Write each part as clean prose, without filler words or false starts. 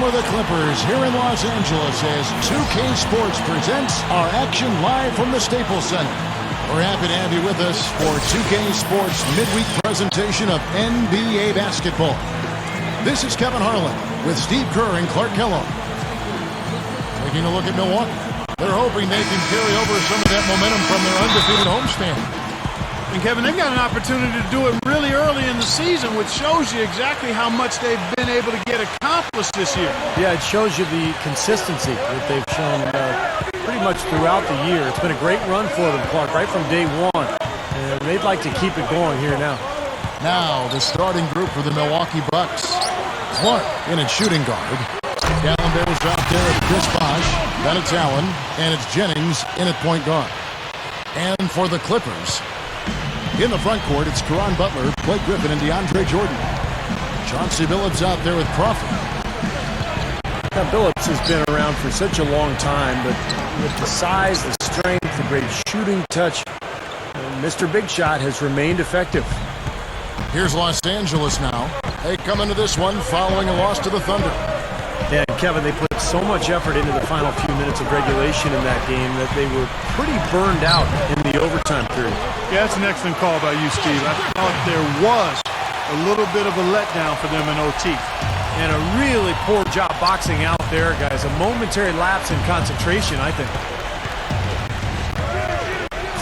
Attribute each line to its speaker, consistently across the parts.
Speaker 1: for the Clippers here in Los Angeles as 2K Sports presents our action live from the Staples Center. We're happy to have you with us for 2K Sports midweek presentation of NBA basketball. This is Kevin Harlan with Steve Kerr and Clark Kellogg. Taking a look at Milwaukee. They're hoping they can carry over some of that momentum from their undefeated homestand.
Speaker 2: And Kevin, they've got an opportunity to do it really early in the season, which shows you exactly how much they've been able to get accomplished this year.
Speaker 3: Yeah, it shows you the consistency that they've shown pretty much throughout the year. It's been a great run for them, Clark, right from day one. And they'd like to keep it going here now.
Speaker 1: Now, the starting group for the Milwaukee Bucks. Clark in at shooting guard. Gallenber's out there with Chris Bosh. Then it's Allen, and it's Jennings in at point guard. And for the Clippers, in the front court, it's Caron Butler, Blake Griffin, and DeAndre Jordan. Chauncey Billups out there with Crawford.
Speaker 3: Now, Billups has been around for such a long time, but with the size, the strength, the great shooting touch, Mr. Big Shot has remained effective.
Speaker 1: Here's Los Angeles now. They come into this one following a loss to the Thunder.
Speaker 3: And Kevin, they put so much effort into the final few minutes of regulation in that game that they were pretty burned out in the overtime period.
Speaker 2: Yeah, that's an excellent call by you, Steve. I thought there was a little bit of a letdown for them in OT.
Speaker 3: And a really poor job boxing out there, guys. A momentary lapse in concentration, I think.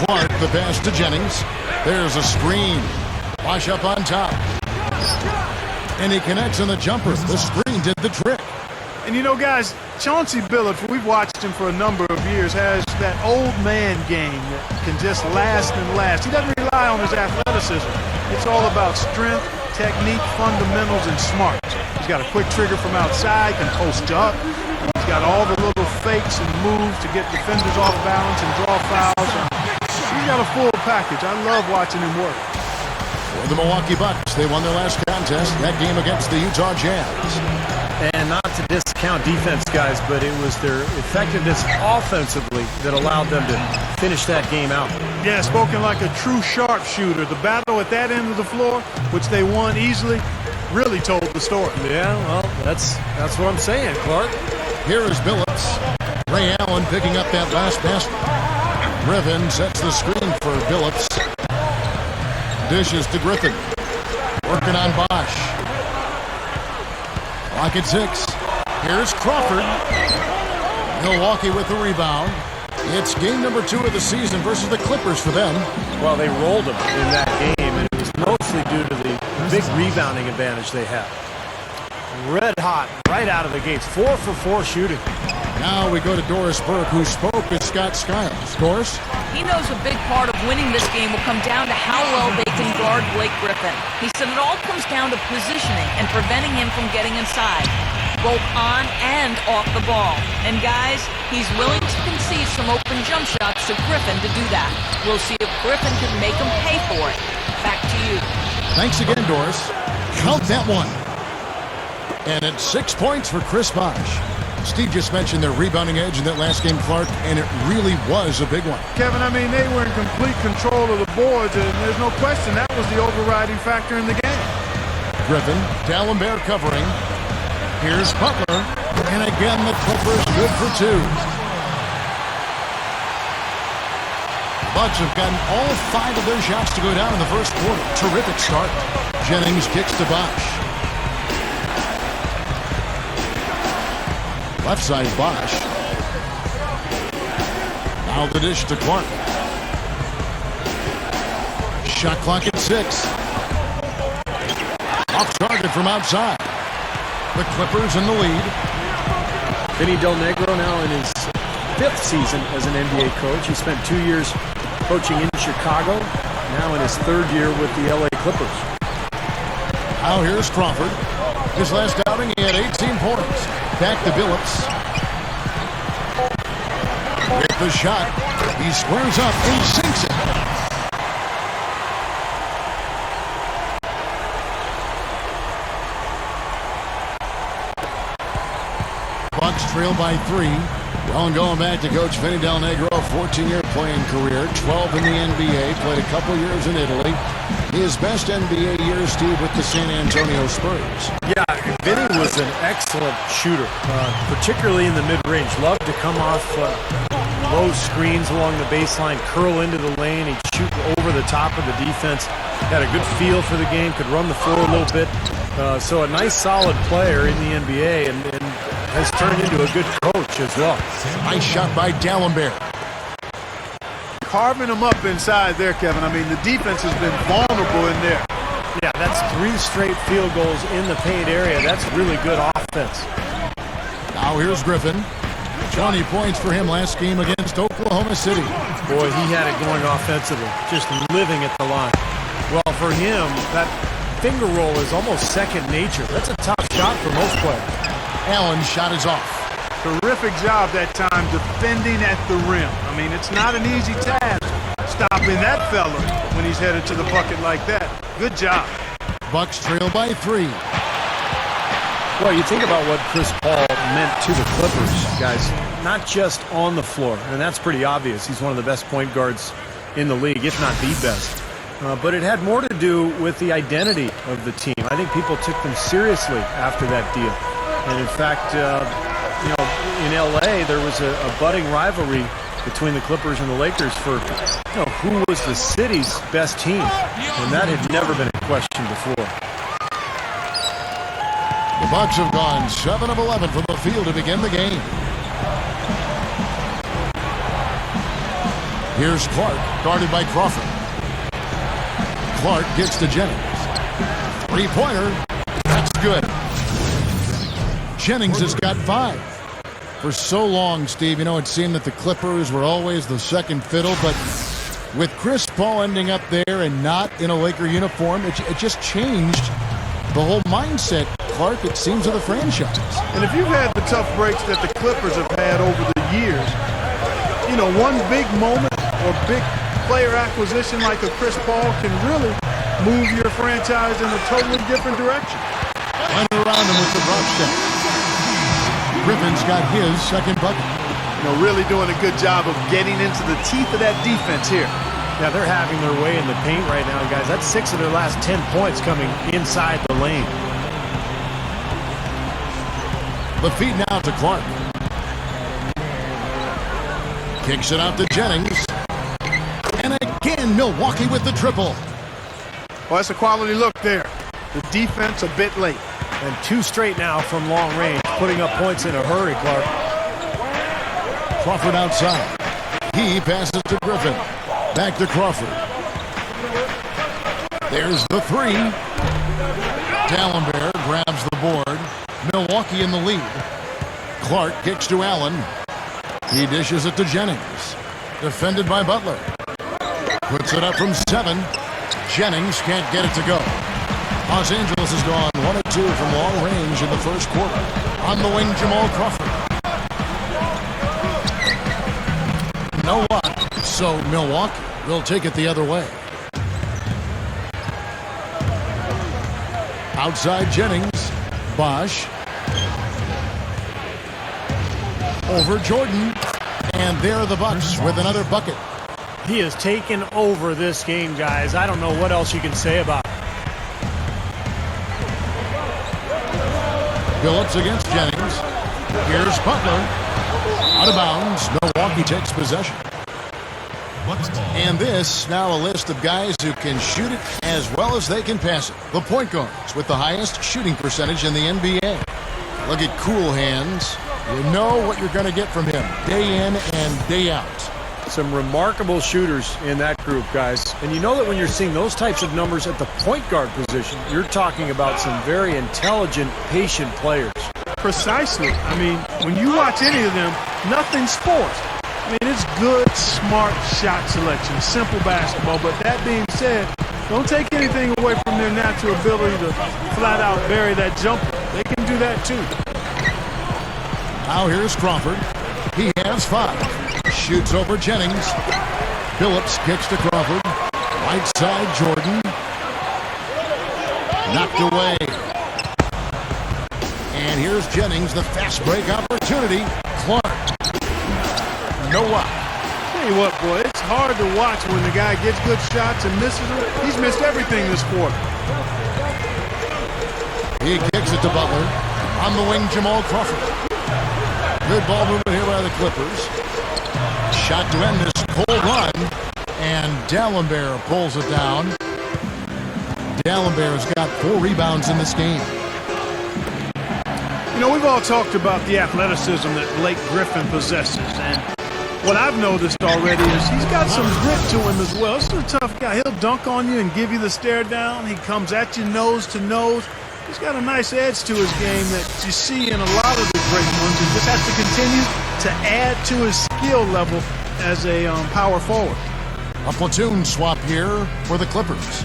Speaker 1: Clark, the pass to Jennings. There's a screen. Wash up on top. And he connects on the jumper. The screen did the trick.
Speaker 2: And you know, guys, Chauncey Billups, we've watched him for a number of years, has that old man game that can just last and last. He doesn't rely on his athleticism. It's all about strength, technique, fundamentals, and smarts. He's got a quick trigger from outside, can post up. He's got all the little fakes and moves to get defenders off balance and draw fouls. He's got a full package. I love watching him work.
Speaker 1: For the Milwaukee Bucks, they won their last contest, that game against the Utah Jazz.
Speaker 3: And not to discount defense, guys, but it was their effectiveness offensively that allowed them to finish that game out.
Speaker 2: Yeah, spoken like a true sharpshooter. The battle at that end of the floor, which they won easily, really told the story.
Speaker 3: Yeah, well, that's what I'm saying, Clark.
Speaker 1: Here is Billups. Ray Allen picking up that last basket. Griffin sets the screen for Billups. Dishes to Griffin. Working on Bosh. Clock at 6. Here's Crawford. Milwaukee with the rebound. It's game number 2 of the season versus the Clippers for them.
Speaker 3: Well, they rolled them in that game, and it was mostly due to the big rebounding advantage they had. Red hot right out of the gates. 4 for 4 shooting.
Speaker 1: Now we go to Doris Burke, who spoke with Scott Skiles. Doris?
Speaker 4: He knows a big part of winning this game will come down to how well they can guard Blake Griffin. He said it all comes down to positioning and preventing him from getting inside, both on and off the ball. And guys, he's willing to concede some open jump shots to Griffin to do that. We'll see if Griffin can make him pay for it. Back to you.
Speaker 1: Thanks again, Doris. Count that one. And it's 6 points for Chris Bosh. Steve just mentioned their rebounding edge in that last game, Clark, and it really was a big one.
Speaker 2: Kevin, I mean, they were in complete control of the boards, and there's no question that was the overriding factor in the game.
Speaker 1: Griffin, Gallenberg covering. Here's Butler, and again the Clippers good for 2. Bucks have gotten all 5 of their shots to go down in the first quarter. Terrific start. Jennings kicks to Bosh. Left side Bosh. Now the dish to Clark. Shot clock at 6. Off target from outside. The Clippers in the lead.
Speaker 3: Vinny Del Negro now in his 5th season as an NBA coach. He spent 2 years coaching in Chicago. Now in his 3rd year with the LA Clippers.
Speaker 1: Now here's Crawford. His last outing, he had 18 points. Back to Billups. With the shot, he squares up and sinks it. Bucks trail by 3. Well, going back to Coach Vinny Del Negro, 14-year playing career, 12 in the NBA, played a couple years in Italy. His best NBA year, Steve, with the San Antonio Spurs.
Speaker 3: Yeah, Vinny was an excellent shooter, particularly in the mid-range. Loved to come off low screens along the baseline, curl into the lane, and shoot over the top of the defense. Had a good feel for the game, could run the floor a little bit. So a nice, solid player in the NBA, and has turned into a good coach as well.
Speaker 1: Nice shot by D'Alembert.
Speaker 2: Carving them up inside there, Kevin. I mean, the defense has been vulnerable in there.
Speaker 3: Yeah, that's 3 straight field goals in the paint area. That's really good offense.
Speaker 1: Now here's Griffin. 20 points for him last game against Oklahoma City.
Speaker 3: Boy, he had it going offensively, just living at the line. Well, for him, that finger roll is almost second nature. That's a tough shot for most players.
Speaker 1: Allen's shot is off.
Speaker 2: Terrific job that time defending at the rim. I mean, it's not an easy task stopping that fella when he's headed to the bucket like that. Good job.
Speaker 1: Bucks trail by 3.
Speaker 3: Well, you think about what Chris Paul meant to the Clippers, guys, not just on the floor, and that's pretty obvious. He's one of the best point guards in the league, if not the best. But it had more to do with the identity of the team. I think people took them seriously after that deal. And in fact, you know, in LA, there was a budding rivalry between the Clippers and the Lakers for, you know, who was the city's best team. And that had never been a question before.
Speaker 1: The Bucks have gone 7 of 11 from the field to begin the game. Here's Clark, guarded by Crawford. Clark gets to Jennings. 3-pointer. That's good. Jennings has got 5. For so long, Steve, you know, it seemed that the Clippers were always the second fiddle, but with Chris Paul ending up there and not in a Laker uniform, it just changed the whole mindset, Clark, it seems, of the franchise.
Speaker 2: And if you've had the tough breaks that the Clippers have had over the years, you know, one big moment or big player acquisition like a Chris Paul can really move your franchise in a totally different direction.
Speaker 1: And around him with the drop step. Griffin's got his second bucket.
Speaker 2: You know, really doing a good job of getting into the teeth of that defense here.
Speaker 3: Yeah, they're having their way in the paint right now, guys. That's 6 of their last 10 points coming inside the lane.
Speaker 1: The feed now to Clark. Kicks it out to Jennings. And again, Milwaukee with the triple.
Speaker 2: Well, that's a quality look there. The defense a bit late.
Speaker 3: And 2 straight now from long range, putting up points in a hurry, Clark.
Speaker 1: Crawford outside. He passes to Griffin. Back to Crawford. There's the 3. D'Alembert grabs the board. Milwaukee in the lead. Clark kicks to Allen. He dishes it to Jennings. Defended by Butler. Puts it up from 7. Jennings can't get it to go. Los Angeles has gone 1 of 2 from long range in the first quarter. On the wing, Jamal Crawford. No luck, so Milwaukee will take it the other way. Outside Jennings. BOSH. Over Jordan. And there are the Bucks with another bucket.
Speaker 3: He has taken over this game, guys. I don't know what else you can say about it.
Speaker 1: Phillips against Jennings. Here's Butler. Out of bounds. Milwaukee takes possession. And this, now a list of guys who can shoot it as well as they can pass it. The point guards with the highest shooting percentage in the NBA. Look at Cool Hands. You know what you're going to get from him day in and day out.
Speaker 3: Some remarkable shooters in that group, guys. And you know that when you're seeing those types of numbers at the point guard position, you're talking about some very intelligent, patient players.
Speaker 2: Precisely. I mean, when you watch any of them, nothing's forced. I mean, it's good, smart shot selection, simple basketball. But that being said, don't take anything away from their natural ability to flat out bury that jumper. They can do that too.
Speaker 1: Now here's Crawford. He has 5. Shoots over Jennings. Phillips kicks to Crawford. Right side, Jordan. Knocked away. And here's Jennings, the fast break opportunity. Clark. No luck.
Speaker 2: Tell you what, boy, it's hard to watch when the guy gets good shots and misses them. He's missed everything this quarter.
Speaker 1: He kicks it to Butler. On the wing, Jamal Crawford. Good ball movement here by the Clippers. Shot to end this cold run. And D'Alembert pulls it down. D'Alembert's got 4 rebounds in this game.
Speaker 2: You know, we've all talked about the athleticism that Blake Griffin possesses, and what I've noticed already is he's got some grit to him as well. This is a tough guy. He'll dunk on you and give you the stare down. He comes at you nose to nose. He's got a nice edge to his game that you see in a lot of the great ones. He just has to continue to add to his skill level as a power forward.
Speaker 1: A platoon swap here for the Clippers.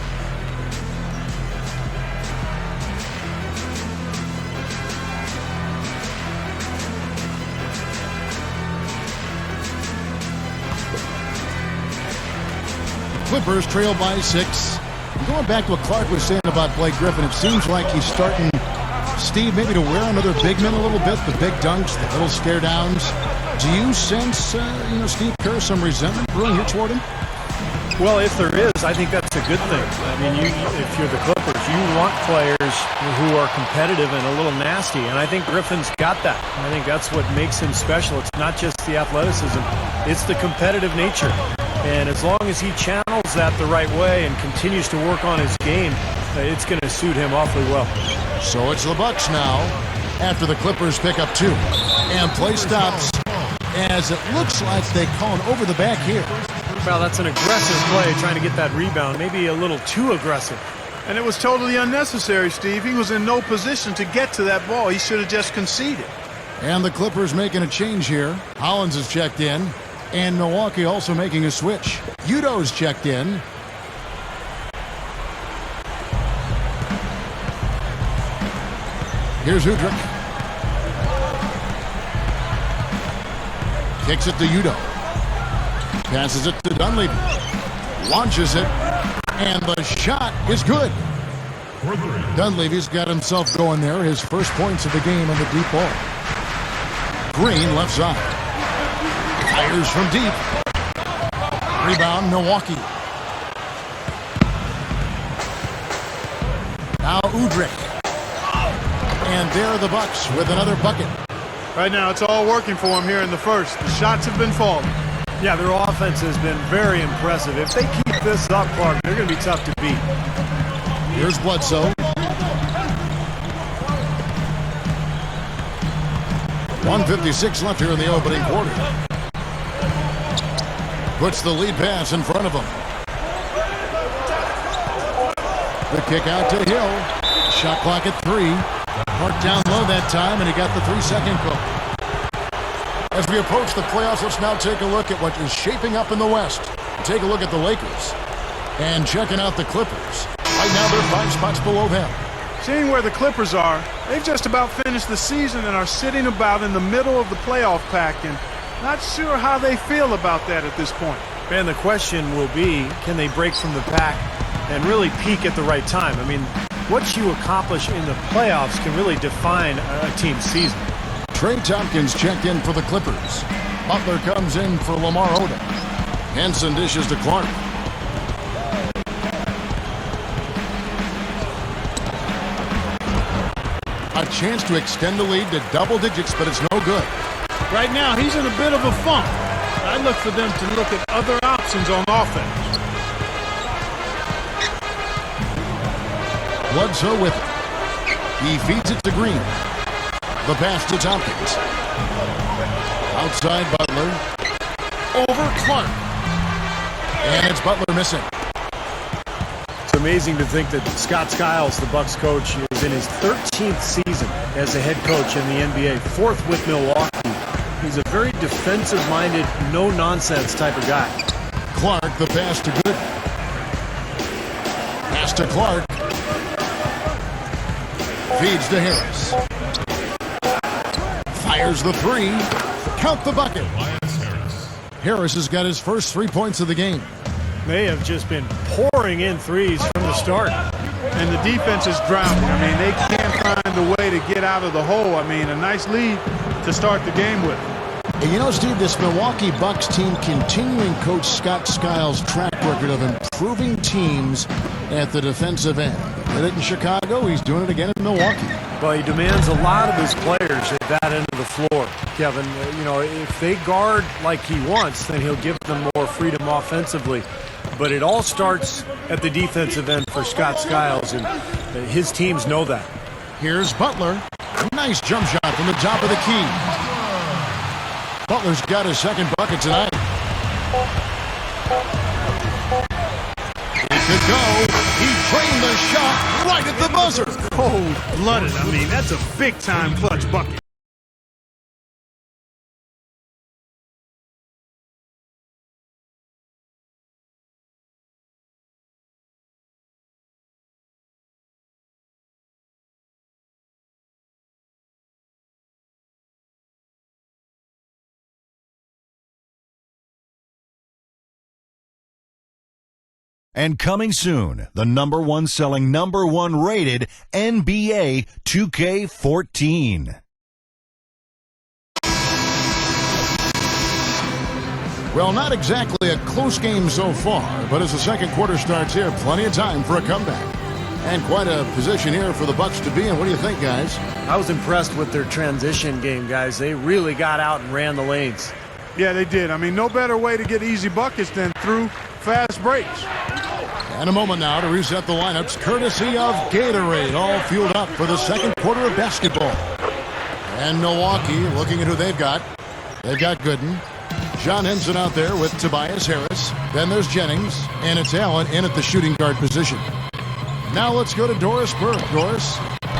Speaker 1: Clippers trail by 6. Going back to what Clark was saying about Blake Griffin, it seems like he's starting, Steve, maybe to wear another big man a little bit, the big dunks, the little stare downs. Do you sense, Steve Kerr, some resentment brewing here toward him?
Speaker 3: Well, if there is, I think that's a good thing. I mean, if you're the Clippers, you want players who are competitive and a little nasty, and I think Griffin's got that. I think that's what makes him special. It's not just the athleticism, it's the competitive nature. And as long as he channels that the right way and continues to work on his game, it's going to suit him awfully well.
Speaker 1: So it's the Bucks now after the Clippers pick up 2. And play stops as it looks like they call an over the back here.
Speaker 3: Well, that's an aggressive play trying to get that rebound, maybe a little too aggressive.
Speaker 2: And it was totally unnecessary, Steve. He was in no position to get to that ball. He should have just conceded.
Speaker 1: And the Clippers making a change here. Hollins is checked in. And Milwaukee also making a switch. Udo's checked in. Here's Udrich. Kicks it to Udo. Passes it to Dunleavy. Launches it. And the shot is good. Dunleavy's got himself going there. His first points of the game on the deep ball. Green left side. Fires from deep. Rebound, Milwaukee. Now Udrich. And there are the Bucks with another bucket.
Speaker 2: Right now, it's all working for him here in the first. The shots have been falling.
Speaker 3: Yeah, their offense has been very impressive. If they keep this up, Clark, they're going to be tough to beat.
Speaker 1: Here's Bledsoe. 1:56 left here in the opening quarter. Puts the lead pass in front of him. The kick out to Hill. Shot clock at 3. Marked down low that time, and he got the 3-second call. As we approach the playoffs, let's now take a look at what is shaping up in the West. Take a look at the Lakers. And checking out the Clippers. Right now, they're 5 spots below them.
Speaker 2: Seeing where the Clippers are, they've just about finished the season and are sitting about in the middle of the playoff pack, and not sure how they feel about that at this point.
Speaker 3: And the question will be, can they break from the pack and really peak at the right time? I mean, what you accomplish in the playoffs can really define a team's season.
Speaker 1: Trey Tompkins checked in for the Clippers. Butler comes in for Lamar Odom. Henson dishes to Clark. A chance to extend the lead to double digits, but it's no good.
Speaker 2: Right now, he's in a bit of a funk. I look for them to look at other options on offense.
Speaker 1: Bledsoe with it. He feeds it to Green. The pass to Tompkins. Outside Butler. Over Clark. And it's Butler missing.
Speaker 3: It's amazing to think that Scott Skiles, the Bucks coach, is in his 13th season as a head coach in the NBA, 4th with Milwaukee. He's a very defensive-minded, no-nonsense type of guy.
Speaker 1: Clark, the pass to Good. Pass to Clark. Feeds to Harris. Fires the 3. Count the bucket. Harris has got his first 3 points of the game.
Speaker 3: They have just been pouring in threes from the start.
Speaker 2: And the defense is drowning. I mean, they can't find a way to get out of the hole. I mean, a nice lead to start the game with.
Speaker 1: And you know, Steve, this Milwaukee Bucks team continuing Coach Scott Skiles' track record of improving teams at the defensive end. Did it in Chicago. He's doing it again in Milwaukee.
Speaker 3: Well, he demands a lot of his players at that end of the floor, Kevin. You know, if they guard like he wants, then he'll give them more freedom offensively. But it all starts at the defensive end for Scott Skiles, and his teams know that.
Speaker 1: Here's Butler. Nice jump shot from the top of the key. Butler's got his second bucket tonight. He could go. He trained the shot right at the buzzer.
Speaker 2: Cold-blooded. I mean, that's a big-time clutch bucket.
Speaker 5: And coming soon, the #1 selling, #1 rated NBA 2K14.
Speaker 1: Well, not exactly a close game so far, but as the second quarter starts here, plenty of time for a comeback. And quite a position here for the Bucks to be in. What do you think, guys?
Speaker 3: I was impressed with their transition game, guys. They really got out and ran the lanes.
Speaker 2: Yeah, they did. I mean, no better way to get easy buckets than through fast breaks.
Speaker 1: And a moment now to reset the lineups, courtesy of Gatorade, all fueled up for the second quarter of basketball. And Milwaukee, looking at who they've got. They've got Gooden. John Henson out there with Tobias Harris. Then there's Jennings, and it's Allen in at the shooting guard position. Now let's go to Doris Burke. Doris?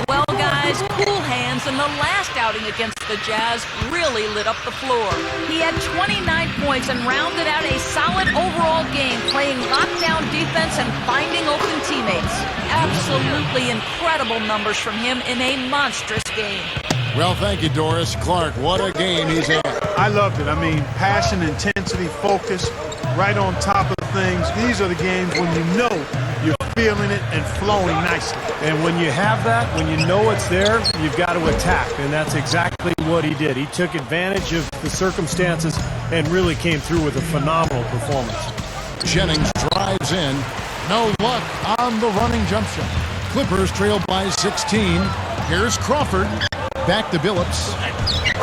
Speaker 4: Well, guys, cool hands in the last outing against the Jazz really lit up the floor. He had 29 points and rounded out a solid overall game, playing lockdown defense and finding open teammates. Absolutely incredible numbers from him in a monstrous game.
Speaker 1: Well, thank you, Doris. Clark, what a game he's had.
Speaker 2: I loved it. I mean, passion, intensity, focus, right on top of things. These are the games when you know you're feeling it and flowing nicely.
Speaker 3: And when you have that, when you know it's there, you've got to attack. And that's exactly what he did. He took advantage of the circumstances and really came through with a phenomenal performance.
Speaker 1: Jennings drives in. No luck on the running jump shot. Clippers trail by 16. Here's Crawford. Back to Billups.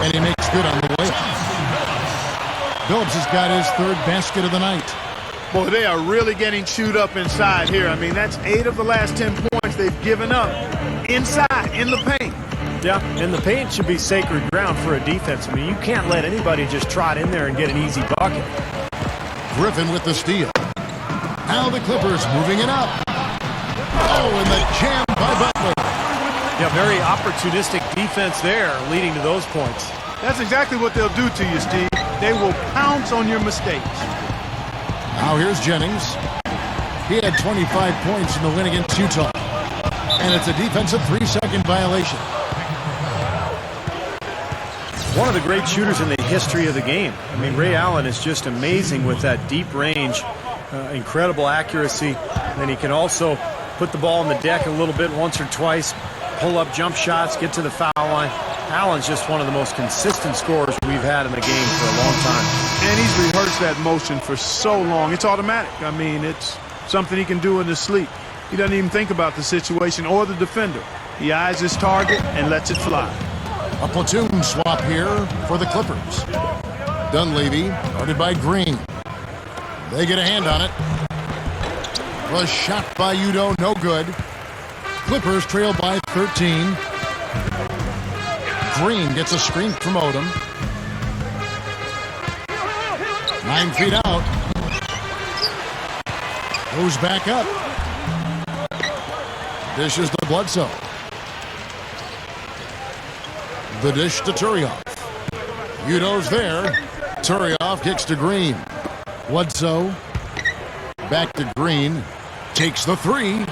Speaker 1: And he makes good on the way. Billups has got his third basket of the night.
Speaker 2: Boy, they are really getting chewed up inside here. I mean, that's 8 of the last 10 points they've given up inside, in the paint.
Speaker 3: Yeah, and the paint should be sacred ground for a defense. I mean, you can't let anybody just trot in there and get an easy bucket.
Speaker 1: Griffin with the steal. Now the Clippers moving it up. Oh, and the jam by Butler.
Speaker 3: Yeah, very opportunistic defense there, leading to those points.
Speaker 2: That's exactly what they'll do to you, Steve. They will pounce on your mistakes.
Speaker 1: Now here's Jennings. He had 25 points in the win against Utah. And it's a defensive 3-second violation.
Speaker 3: One of the great shooters in the history of the game. I mean, Ray Allen is just amazing with that deep range, incredible accuracy. And he can also put the ball on the deck a little bit once or twice, pull up jump shots, get to the foul line. Allen's just one of the most consistent scorers we've had in the game for a long time.
Speaker 2: And he's rehearsed that motion for so long. It's automatic. I mean, it's something he can do in his sleep. He doesn't even think about the situation or the defender. He eyes his target and lets it fly.
Speaker 1: A platoon swap here for the Clippers. Dunleavy, guarded by Green. They get a hand on it. Was shot by Udo, no good. Clippers trail by 13. Green gets a screen from Odom. 9 feet out. Goes back up. Dishes to Bledsoe. The dish to Turioff. Udo's there. Turioff kicks to Green. Bledsoe. Back to Green. Takes the three.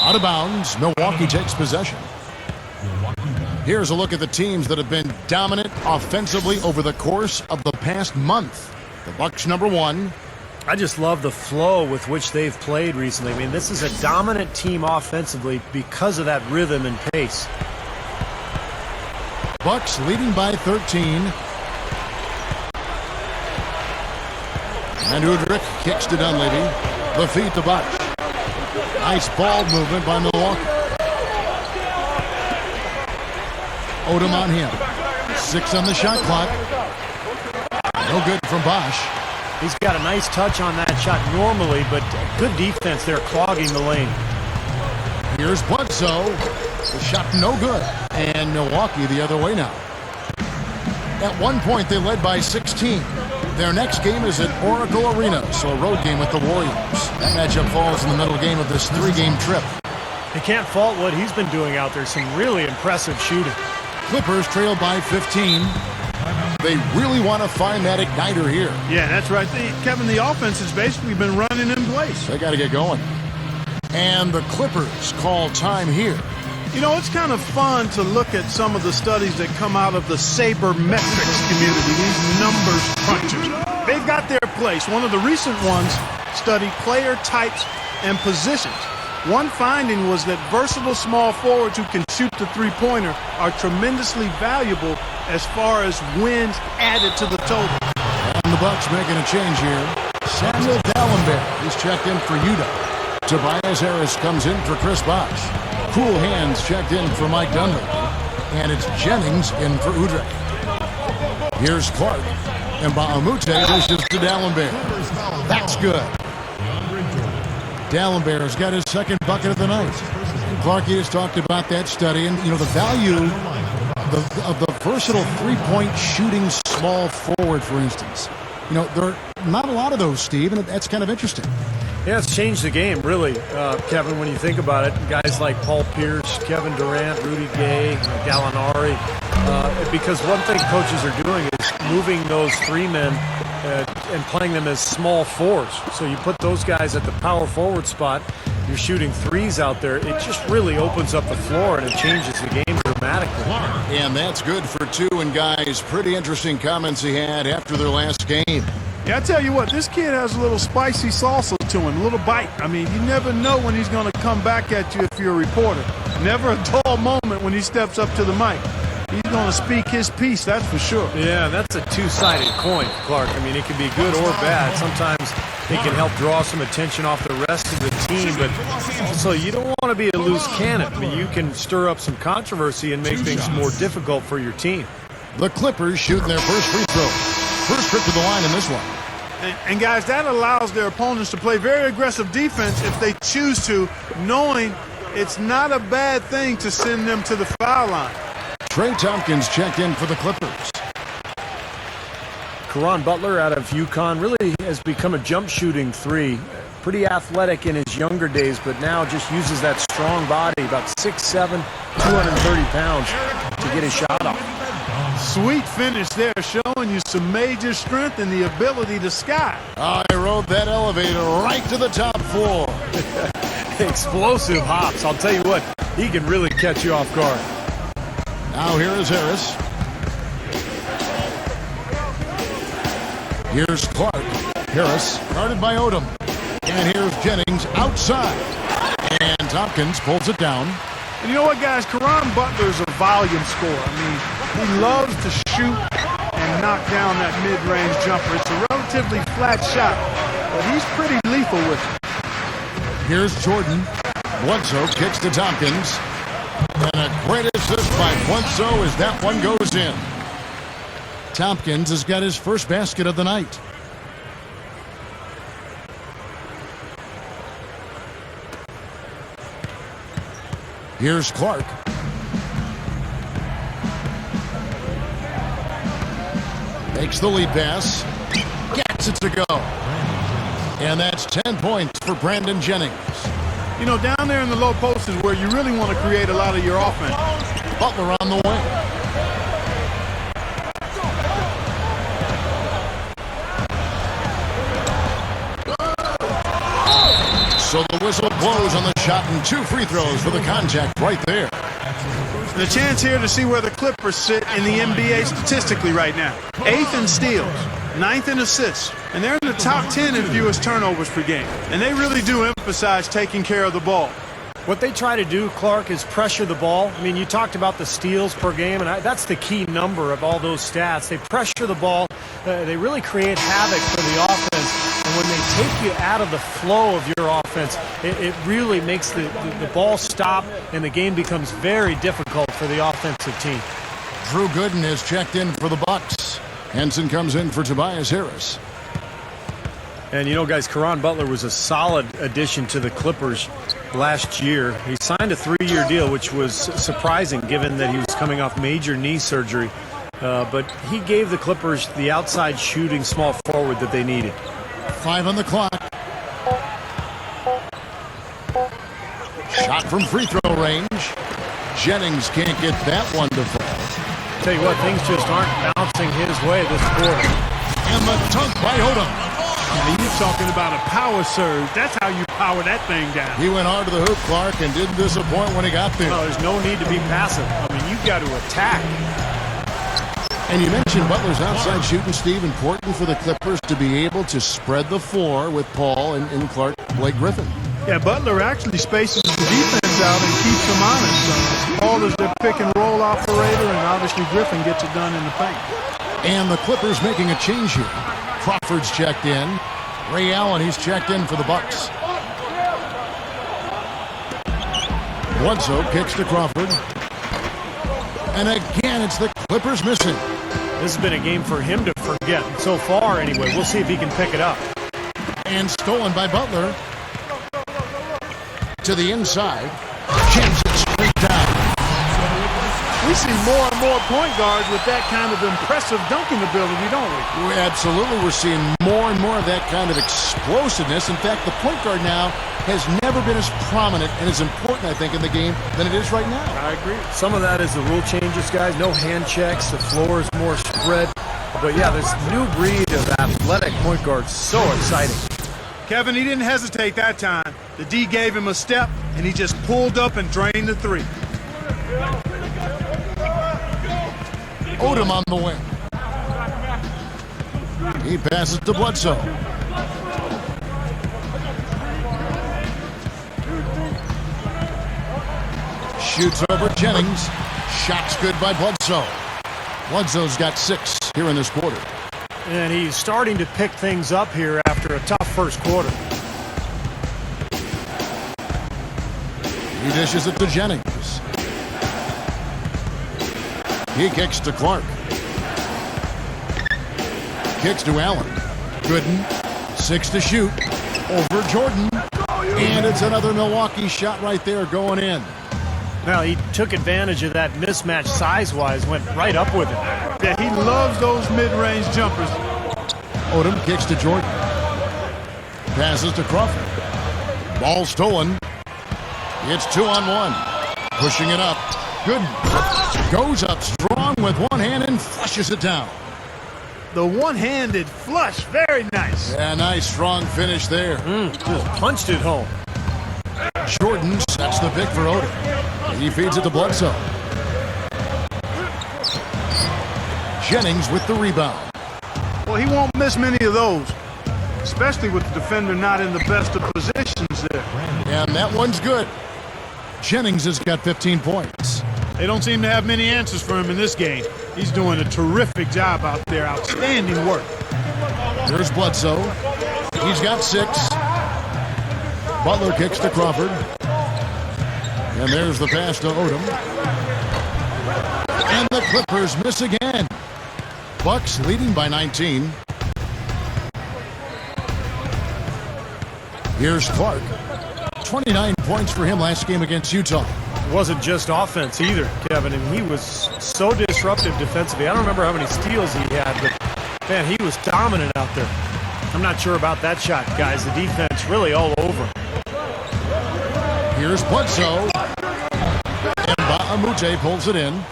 Speaker 1: Out of bounds. Milwaukee takes possession. Here's a look at the teams that have been dominant offensively over the course of the past month. The Bucks #1.
Speaker 3: I just love the flow with which they've played recently. I mean, this is a dominant team offensively because of that rhythm and pace.
Speaker 1: Bucks leading by 13. And Udrich kicks to Dunleavy. The feed to Bosh. Nice ball movement by Milwaukee. Odom on him. 6 on the shot clock. No good from Bosh.
Speaker 3: He's got a nice touch on that shot normally, but good defense there clogging the lane.
Speaker 1: Here's Bledsoe. The shot no good. And Milwaukee the other way now. At one point, they led by 16. Their next game is at Oracle Arena, so a road game with the Warriors. That matchup falls in the middle game of this 3-game trip.
Speaker 3: You can't fault what he's been doing out there. Some really impressive shooting.
Speaker 1: Clippers trail by 15. They really want to find that igniter here.
Speaker 2: Yeah, that's right. Kevin, the offense has basically been running in place.
Speaker 1: They got to get going. And the Clippers call time here.
Speaker 2: You know, it's kind of fun to look at some of the studies that come out of the sabermetrics community, these numbers crunchers. They've got their place. One of the recent ones studied player types and positions. One finding was that versatile small forwards who can shoot the three-pointer are tremendously valuable as far as wins added to the total.
Speaker 1: And the Bucks making a change here. Samuel Dallenberg, he's checked in for Utah. Tobias Harris comes in for Chris Bosh. Cool Hands checked in for Mike Dunleavy. And it's Jennings in for Udrih. Here's Clark. And Bahamute dishes to Dallenberg. That's good. Dallenberg's got his second bucket of the night. Clarkie has talked about that study. And, you know, the value of the versatile three-point shooting small forward, for instance. You know, there are not a lot of those, Steve, and that's kind of interesting.
Speaker 3: Yeah, it's changed the game, really, Kevin, when you think about it. Guys like Paul Pierce, Kevin Durant, Rudy Gay, Gallinari. Because one thing coaches are doing is moving those three men and playing them as small fours. So you put those guys at the power forward spot, you're shooting threes out there. It just really opens up the floor, and it changes the game dramatically.
Speaker 1: And that's good for two. And, guys, pretty interesting comments he had after their last game.
Speaker 2: Yeah, I tell you what, this kid has a little spicy salsa to him, a little bite. I mean, you never know when he's going to come back at you if you're a reporter. Never a dull moment when he steps up to the mic. He's going to speak his piece, that's for sure.
Speaker 3: Yeah, that's a two-sided coin, Clark. I mean, it can be good or bad. Sometimes it can help draw some attention off the rest of the team, but also you don't want to be a loose cannon. I mean, you can stir up some controversy and make things more difficult for your team.
Speaker 1: The Clippers shooting their first free throw. First trip to the line in this one.
Speaker 2: And guys, that allows their opponents to play very aggressive defense if they choose to, knowing it's not a bad thing to send them to the foul line.
Speaker 1: Trey Tompkins checked in for the Clippers.
Speaker 3: Caron Butler out of UConn really has become a jump shooting three. Pretty athletic in his younger days, but now just uses that strong body, about 6'7", 230 pounds, to get his shot off.
Speaker 2: Sweet finish there, showing you some major strength and the ability to sky.
Speaker 1: I rode that elevator right to the top floor.
Speaker 3: Explosive hops. I'll tell you what, he can really catch you off guard.
Speaker 1: Now here is Harris. Here's Clark. Harris guarded by Odom. And here's Jennings outside. And Tompkins pulls it down.
Speaker 2: And you know what, guys? Caron Butler's a volume scorer. I mean, he loves to shoot and knock down that mid-range jumper. It's a relatively flat shot, but he's pretty lethal with it.
Speaker 1: Here's Jordan. Bledsoe kicks to Tompkins. And a great assist by Bledsoe as that one goes in. Tompkins has got his first basket of the night. Here's Clark. Makes the lead pass. Gets it to go. And that's 10 points for Brandon Jennings.
Speaker 2: You know, down there in the low post is where you really want to create a lot of your offense.
Speaker 1: Butler on the wing. So the whistle blows on the shot and 2 free throws for the contact right there.
Speaker 2: The chance here to see where the Clippers sit in the NBA statistically right now. 8th in steals, 9th in assists, and they're in the top 10 in fewest turnovers per game. And they really do emphasize taking care of the ball.
Speaker 3: What they try to do, Clark, is pressure the ball. I mean, you talked about the steals per game, and that's the key number of all those stats. They pressure the ball. They really create havoc for the offense. And And when they take you out of the flow of your offense, it really makes the ball stop, and the game becomes very difficult for the offensive team.
Speaker 1: Drew Gooden is checked in for the Bucks. Henson comes in for Tobias Harris.
Speaker 3: And you know, guys, Caron Butler was a solid addition to the Clippers last year. He signed a 3-year deal, which was surprising given that he was coming off major knee surgery. But he gave the Clippers the outside shooting small forward that they needed.
Speaker 1: 5 on the clock. Shot from free throw range. Jennings can't get that one to fall.
Speaker 3: Tell you what, things just aren't bouncing his way this quarter.
Speaker 1: And the dunk by Odom.
Speaker 2: And you're talking about a power surge. That's how you power that thing down.
Speaker 1: He went hard to the hoop, Clark, and didn't disappoint when he got there.
Speaker 3: No, there's no need to be passive. I mean, you've got to attack.
Speaker 1: And you mentioned Butler's outside shooting, Steve, important for the Clippers to be able to spread the floor with Paul and Clark, Blake Griffin.
Speaker 2: Yeah, Butler actually spaces the defense out and keeps them honest. Paul is their pick and roll operator, and obviously Griffin gets it done in the paint.
Speaker 1: And the Clippers making a change here. Crawford's checked in. Ray Allen, he's checked in for the Bucks. Bledsoe kicks to Crawford. And again, it's the Clippers missing.
Speaker 3: This has been a game for him to forget. So far, anyway. We'll see if he can pick it up.
Speaker 1: And stolen by Butler. To the inside. Jams it straight down.
Speaker 2: We see more and more point guards with that kind of impressive dunking ability, don't we?
Speaker 1: Absolutely. We're seeing more and more of that kind of explosiveness. In fact, the point guard now has never been as prominent and as important, I think, in the game than it is right now.
Speaker 3: I agree. Some of that is the rule changes, guys. No hand checks. The floor is more spread. But, yeah, this new breed of athletic point guard, so exciting.
Speaker 2: Kevin, he didn't hesitate that time. The D gave him a step, and he just pulled up and drained the three.
Speaker 1: Odom on the wing. He passes to Bledsoe. Shoots over Jennings. Shot's good by Bledsoe. Bledsoe's got 6 here in this quarter.
Speaker 3: And he's starting to pick things up here after a tough first quarter.
Speaker 1: He dishes it to Jennings. He kicks to Clark. Kicks to Allen. Gooden. 6 to shoot. Over Jordan. And it's another Milwaukee shot right there going in.
Speaker 3: Now, he took advantage of that mismatch size-wise, went right up with it.
Speaker 2: Yeah, he loves those mid-range jumpers.
Speaker 1: Odom kicks to Jordan. Passes to Crawford. Ball stolen. It's 2-on-1. Pushing it up. Gooden goes up strong with one hand and flushes it down.
Speaker 2: The one-handed flush, very nice.
Speaker 1: Yeah, nice strong finish there.
Speaker 3: Just punched it home.
Speaker 1: Jordan sets the pick for Odom. He feeds it to Bledsoe. Jennings with the rebound.
Speaker 2: Well, he won't miss many of those, especially with the defender not in the best of positions there.
Speaker 1: And that one's good. Jennings has got 15 points.
Speaker 2: They don't seem to have many answers for him in this game. He's doing a terrific job out there. Outstanding work.
Speaker 1: Here's Bledsoe. He's got 6. Butler kicks to Crawford. And there's the pass to Odom. And the Clippers miss again. Bucks leading by 19. Here's Clark. 29 points for him last game against Utah.
Speaker 3: It wasn't just offense either, Kevin, and he was so disruptive defensively. I don't remember how many steals he had, but, man, he was dominant out there. I'm not sure about that shot, guys. The defense really all over.
Speaker 1: Here's Bledsoe. And Ba'amute pulls it in.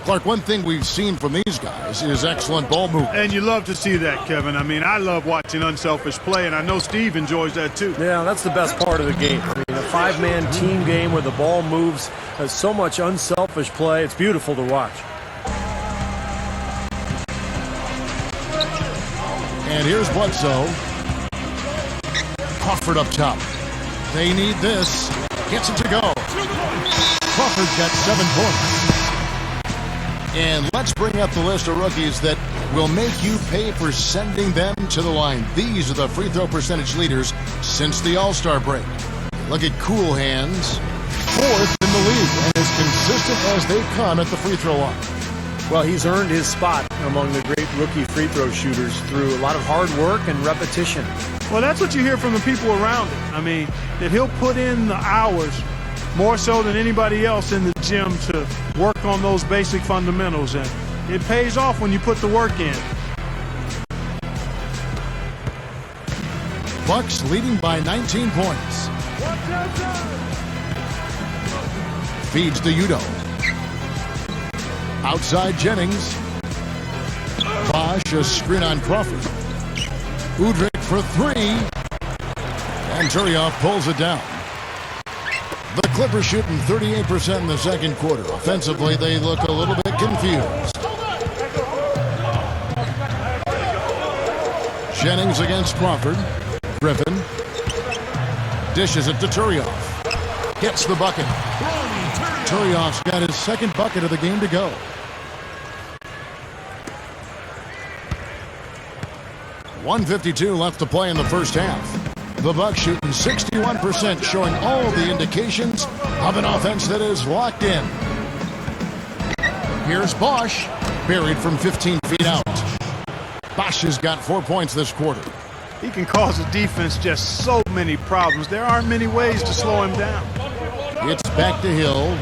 Speaker 1: Clark, one thing we've seen from these guys is excellent ball movement.
Speaker 2: And you love to see that, Kevin. I mean, I love watching Unselfish play, and I know Steve enjoys that too.
Speaker 3: Yeah, that's the best part of the game. I mean, a 5-man team game where the ball moves, has so much unselfish play. It's beautiful to watch.
Speaker 1: And here's Bledsoe. Crawford up top. They need this. Gets it to go. Crawford's got 7 points. And let's bring up the list of rookies that will make you pay for sending them to the line. These are the free throw percentage leaders since the All-Star break. Look at Cool Hands, 4th in the league, and as consistent as they come at the free throw line.
Speaker 3: Well, he's earned his spot among the great rookie free throw shooters through a lot of hard work and repetition.
Speaker 2: Well, that's what you hear from the people around him. I mean, that he'll put in the hours more so than anybody else in the gym to work on those basic fundamentals, and it pays off when you put the work in.
Speaker 1: Bucks leading by 19 points. Feeds to Udo. Outside Jennings. Bosh, a screen on Crawford. Udrih for 3. And Turioff pulls it down. The Clippers shooting 38% in the second quarter. Offensively, they look a little bit confused. Jennings against Crawford. Griffin dishes it to Turioff. Gets the bucket. Turioff's got his second bucket of the game to go. .152 left to play in the first half. The Bucks shooting 61%, showing all the indications of an offense that is locked in. Here's Bosh, buried from 15 feet out. Bosh has got 4 points this quarter.
Speaker 2: He can cause the defense just so many problems. There aren't many ways to slow him down.
Speaker 1: It's back to Hill.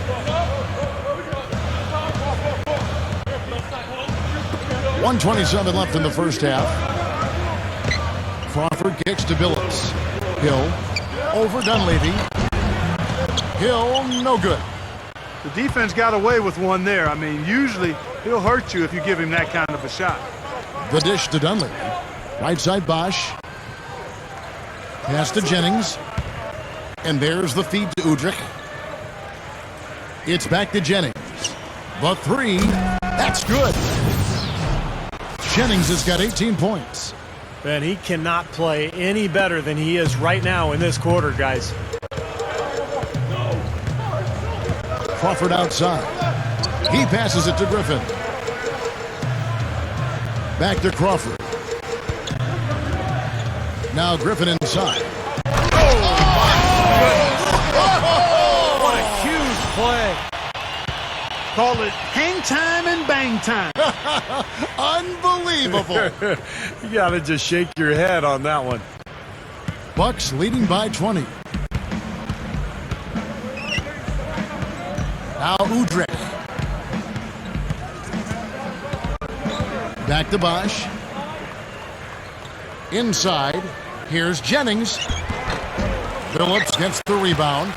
Speaker 1: .127 left in the first half. Crawford kicks to Billups. Hill over Dunleavy. Hill, no good.
Speaker 2: The defense got away with one there. I mean, usually he'll hurt you if you give him that kind of a shot.
Speaker 1: The dish to Dunleavy. Right side Bosh. Pass to Jennings. And there's the feed to Udrih. It's back to Jennings. The 3. That's good. Jennings has got 18 points.
Speaker 3: And he cannot play any better than he is right now in this quarter, guys.
Speaker 1: Crawford outside. He passes it to Griffin. Back to Crawford. Now Griffin inside.
Speaker 3: What a huge play.
Speaker 2: Call it hang time and bang time.
Speaker 1: Unbelievable.
Speaker 3: You got to just shake your head on that one.
Speaker 1: Bucks leading by 20. Now Udrih. Back to Bosh. Inside. Here's Jennings. Billups gets the rebound.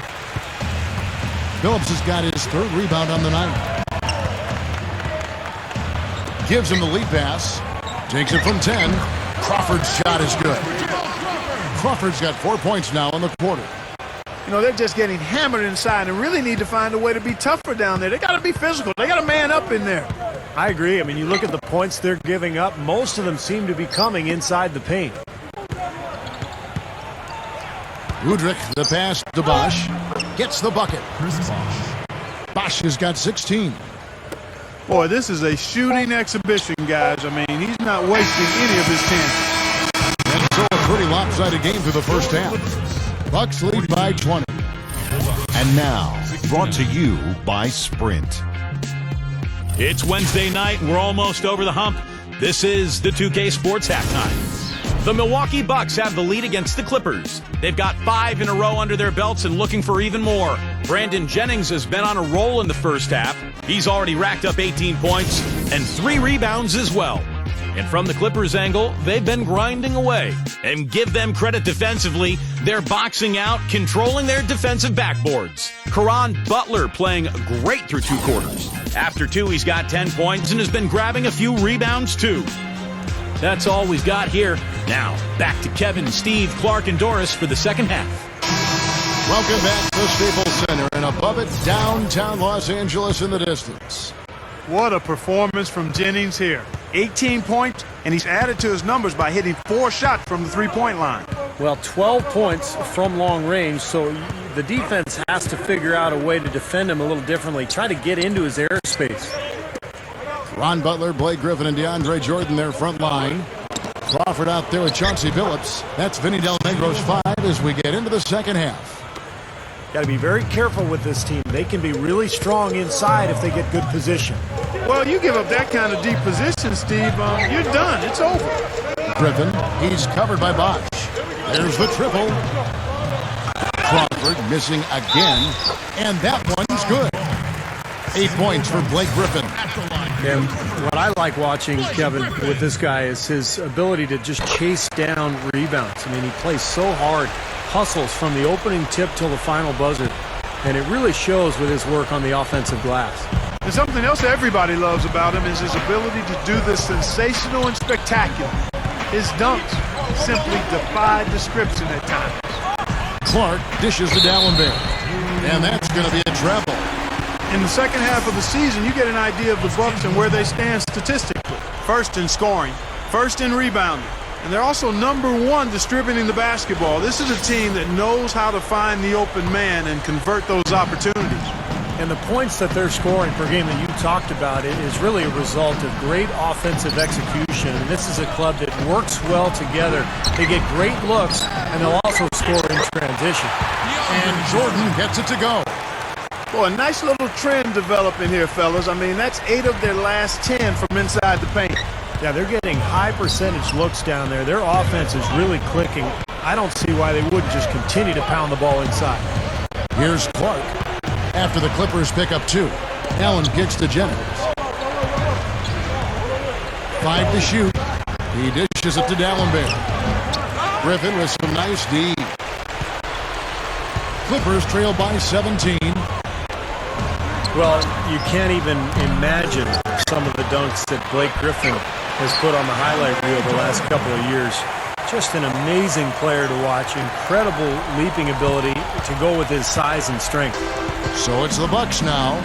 Speaker 1: Billups has got his 3rd rebound on the night. Gives him the lead pass. Takes it from 10. Crawford's shot is good. Crawford's got 4 points now in the quarter.
Speaker 2: You know, they're just getting hammered inside and really need to find a way to be tougher down there. They got to be physical. They got to man up in there.
Speaker 3: I agree. I mean, you look at the points they're giving up, most of them seem to be coming inside the paint.
Speaker 1: Udrih, the pass to Bosh. Gets the bucket. Bosh has got 16.
Speaker 2: Boy, this is a shooting exhibition, guys. I mean, he's not wasting any of his chances.
Speaker 1: And so a pretty lopsided game through the first half. Bucks lead by 20.
Speaker 5: And now, brought to you by Sprint.
Speaker 6: It's Wednesday night, and we're almost over the hump. This is the 2K Sports Halftime. The Milwaukee Bucks have the lead against the Clippers. They've got 5 in a row under their belts and looking for even more. Brandon Jennings has been on a roll in the first half. He's already racked up 18 points and 3 rebounds as well. And from the Clippers' angle, they've been grinding away. And give them credit defensively, they're boxing out, controlling their defensive backboards. Caron Butler playing great through 2 quarters. After 2, he's got 10 points and has been grabbing a few rebounds too. That's all we've got here. Now, back to Kevin, Steve, Clark, and Doris for the second half.
Speaker 1: Welcome back to the Staples Center, and above it, downtown Los Angeles in the distance.
Speaker 2: What a performance from Jennings here. 18 points, and he's added to his numbers by hitting 4 shots from the three-point line.
Speaker 3: Well, 12 points from long range, so the defense has to figure out a way to defend him a little differently, try to get into his airspace.
Speaker 1: Ron Butler, Blake Griffin, and DeAndre Jordan, their front line. Crawford out there with Chauncey Billups. That's Vinny Del Negro's 5 as we get into the second half.
Speaker 3: Got to be very careful with this team. They can be really strong inside if they get good position.
Speaker 2: Well, you give up that kind of deep position, Steve, you're done. It's over.
Speaker 1: Griffin, he's covered by Bosh. There's the triple. Crawford missing again, and that one's good. 8 points for Blake Griffin.
Speaker 3: And what I like watching, Kevin, with this guy is his ability to just chase down rebounds. I mean, he plays so hard, hustles from the opening tip till the final buzzer, and it really shows with his work on the offensive glass.
Speaker 2: And something else everybody loves about him is his ability to do the sensational and spectacular. His dunks simply defy description at times.
Speaker 1: Clark dishes to Dallenberg, and that's going to be a treble.
Speaker 2: In the second half of the season, you get an idea of the Bucks and where they stand statistically. First in scoring, first in rebounding, and they're also #1 distributing the basketball. This is a team that knows how to find the open man and convert those opportunities.
Speaker 3: And the points that they're scoring per game that you talked about is really a result of great offensive execution. And this is a club that works well together. They get great looks, and they'll also score in transition.
Speaker 1: And Jordan gets it to go.
Speaker 2: Boy, a nice little trend developing here, fellas. I mean, that's 8 of their last 10 from inside the paint.
Speaker 3: Yeah, they're getting high percentage looks down there. Their offense is really clicking. I don't see why they wouldn't just continue to pound the ball inside.
Speaker 1: Here's Clark. After the Clippers pick up 2. Allen kicks to Jennings. 5 to shoot. He dishes it to Dallenberg. Griffin with some nice D. Clippers trail by 17.
Speaker 3: Well, you can't even imagine some of the dunks that Blake Griffin has put on the highlight reel the last couple of years. Just an amazing player to watch. Incredible leaping ability to go with his size and strength.
Speaker 1: So it's the Bucks now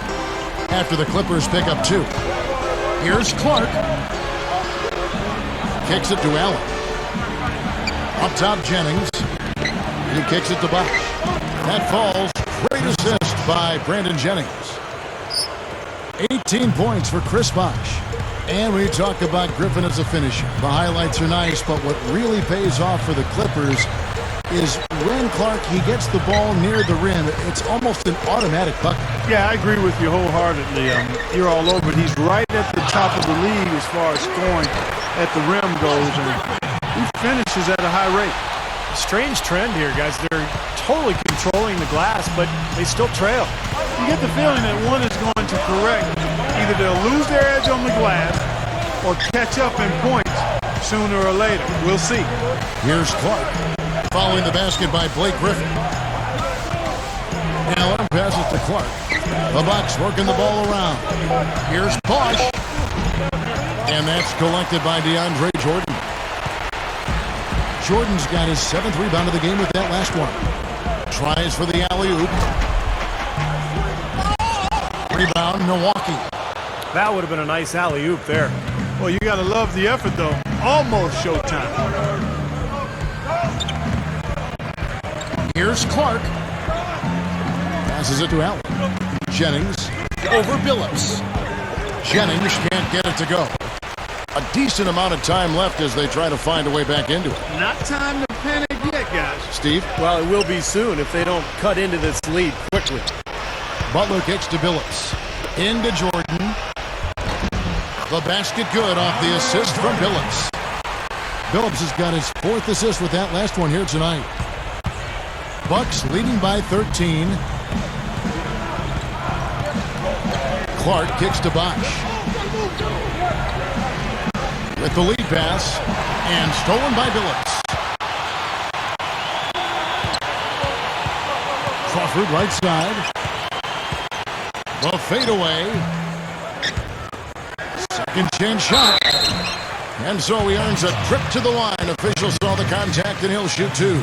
Speaker 1: after the Clippers pick up 2. Here's Clark. Kicks it to Allen. Up top, Jennings. He kicks it to Bosh. That falls. Great assist by Brandon Jennings. 18 points for Chris Bosh. And we talk about Griffin as a finisher. The highlights are nice, but what really pays off for the Clippers is when Clark, he gets the ball near the rim, it's almost an automatic bucket.
Speaker 2: Yeah, I agree with you wholeheartedly. You're all over it. He's right at the top of the league as far as scoring at the rim goes, and he finishes at a high rate.
Speaker 3: Strange trend here, guys. They're totally controlling the glass, but they still trail.
Speaker 2: You get the feeling that one is going to correct. Either they'll lose their edge on the glass or catch up in points sooner or later. We'll see.
Speaker 1: Here's Clark. Following the basket by Blake Griffin. Allen passes to Clark. The Bucks working the ball around. Here's Bosh. And that's collected by DeAndre Jordan. Jordan's got his 7th rebound of the game with that last one. Tries for the alley-oop. Rebound, Milwaukee.
Speaker 3: That would have been a nice alley-oop there.
Speaker 2: Well, you got to love the effort, though. Almost showtime.
Speaker 1: Here's Clark. Passes it to Allen. Jennings over Billups. Jennings can't get it to go. A decent amount of time left as they try to find a way back into it.
Speaker 2: Not time to panic yet, guys.
Speaker 1: Steve?
Speaker 3: Well, it will be soon if they don't cut into this lead quickly.
Speaker 1: Butler kicks to Billups. Into Jordan. The basket good off the assist from Billups. Billups has got his 4th assist with that last one here tonight. Bucks leading by 13. Clark kicks to Bosh. With the lead pass, and stolen by Billups. Crawford right side. The fadeaway. Second chance shot. And so he earns a trip to the line. Officials saw the contact and he'll shoot 2.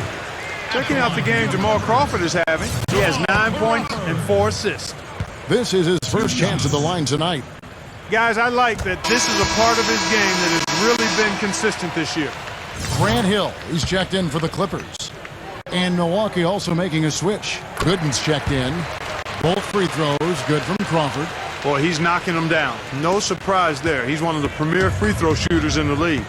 Speaker 2: Checking out the game Jamal Crawford is having. He has 9 points and 4 assists.
Speaker 1: This is his first chance at the line tonight.
Speaker 2: Guys, I like that this is a part of his game that has really been consistent this year.
Speaker 1: Grant Hill, he's checked in for the Clippers. And Milwaukee also making a switch. Gooden's checked in. Both free throws, good from Crawford.
Speaker 2: Boy, he's knocking them down. No surprise there. He's one of the premier free throw shooters in the league.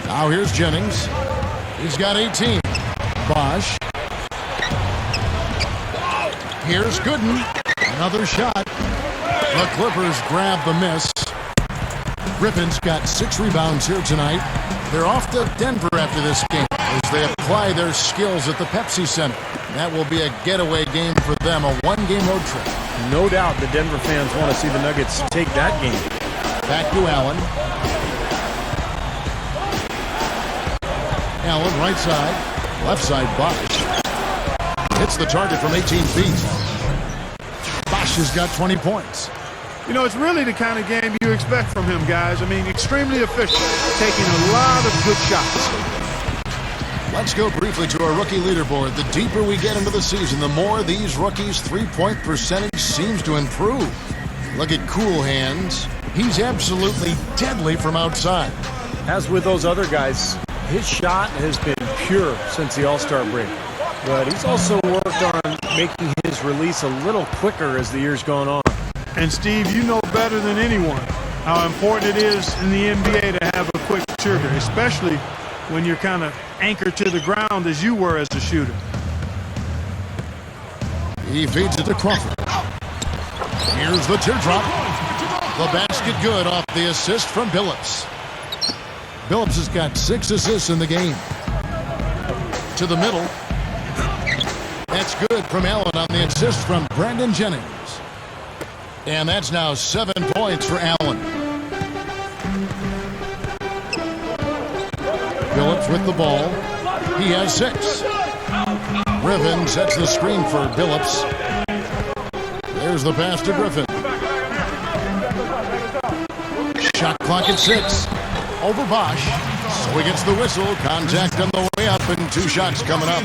Speaker 1: Now here's Jennings. He's got 18. BOSH. Here's Gooden. Another shot. The Clippers grab the miss. Griffin's got 6 rebounds here tonight. They're off to Denver after this game as they apply their skills at the Pepsi Center. That will be a getaway game for them, a one-game road trip.
Speaker 3: No doubt the Denver fans want to see the Nuggets take that game.
Speaker 1: Back to Allen. Allen, right side. Left side, BOSH. Hits the target from 18 feet. BOSH has got 20 points.
Speaker 2: You know, it's really the kind of game you expect from him, guys. I mean, extremely efficient, taking a lot of good shots.
Speaker 1: Let's go briefly to our rookie leaderboard. The deeper we get into the season, the more these rookies' three-point percentage seems to improve. Look at Cool Hands. He's absolutely deadly from outside.
Speaker 3: As with those other guys, his shot has been pure since the All-Star break. But he's also worked on making his release a little quicker as the year's gone on.
Speaker 2: And Steve, you know better than anyone how important it is in the NBA to have a quick trigger, especially when you're kind of anchored to the ground as you were as a shooter.
Speaker 1: He feeds it to Crawford. Here's the teardrop. The basket good off the assist from Billups. Billups has got 6 assists in the game. To the middle. That's good from Allen on the assist from Brandon Jennings. And that's now 7 points for Allen. Billups with the ball. He has 6. Griffin sets the screen for Billups. There's the pass to Griffin. Shot clock at 6. Over BOSH. So he gets the whistle. Contact on the way up and 2 shots coming up.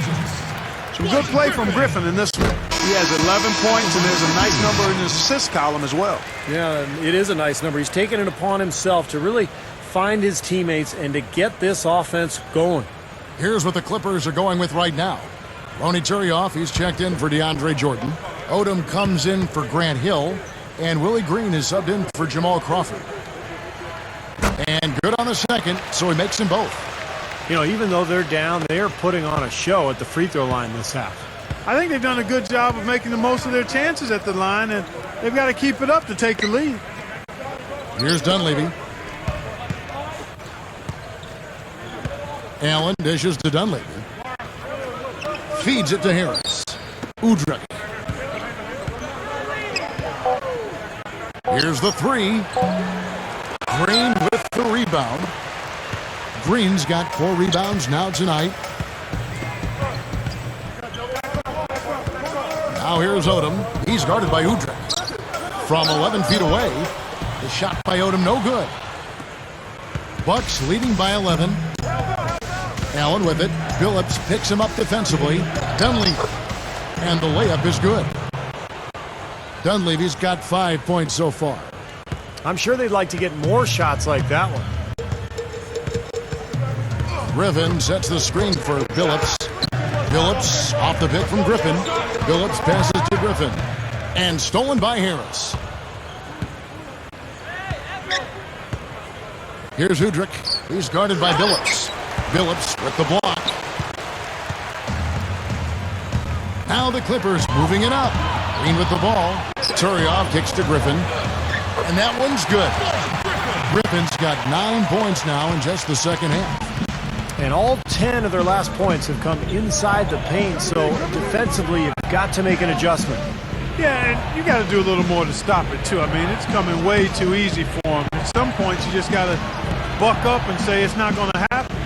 Speaker 2: Some good play from Griffin in this one. He has 11 points, and there's a nice number in his assist column as well.
Speaker 3: Yeah, it is a nice number. He's taken it upon himself to really find his teammates and to get this offense going.
Speaker 1: Here's what the Clippers are going with right now. Ronny Turioff, he's checked in for DeAndre Jordan. Odom comes in for Grant Hill. And Willie Green is subbed in for Jamal Crawford. And good on the second, so he makes them both.
Speaker 3: You know, even though they're down, they are putting on a show at the free throw line this half.
Speaker 2: I think they've done a good job of making the most of their chances at the line, and they've got to keep it up to take the lead.
Speaker 1: Here's Dunleavy. Allen dishes to Dunleavy. Feeds it to Harris. Udrih. Here's the 3. Green with the rebound. Green's got 4 rebounds now tonight. Now here's Odom. He's guarded by Udrih. From 11 feet away, the shot by Odom no good. Bucks leading by 11. Allen with it. Billups picks him up defensively. Dunleavy. And the layup is good. Dunleavy's got 5 points so far.
Speaker 3: I'm sure they'd like to get more shots like that one.
Speaker 1: Griffin sets the screen for Billups. Billups off the pick from Griffin. Billups passes to Griffin. And stolen by Harris. Here's Udrih. He's guarded by Billups. Billups with the block. Now the Clippers moving it up. Green with the ball. Turioff kicks to Griffin. And that one's good. Griffin's got 9 points now in just the second half.
Speaker 3: And all 10 of their last points have come inside the paint, so defensively you've got to make an adjustment.
Speaker 2: Yeah, and you got to do a little more to stop it, too. I mean, it's coming way too easy for them. At some points, you just got to buck up and say it's not going to happen.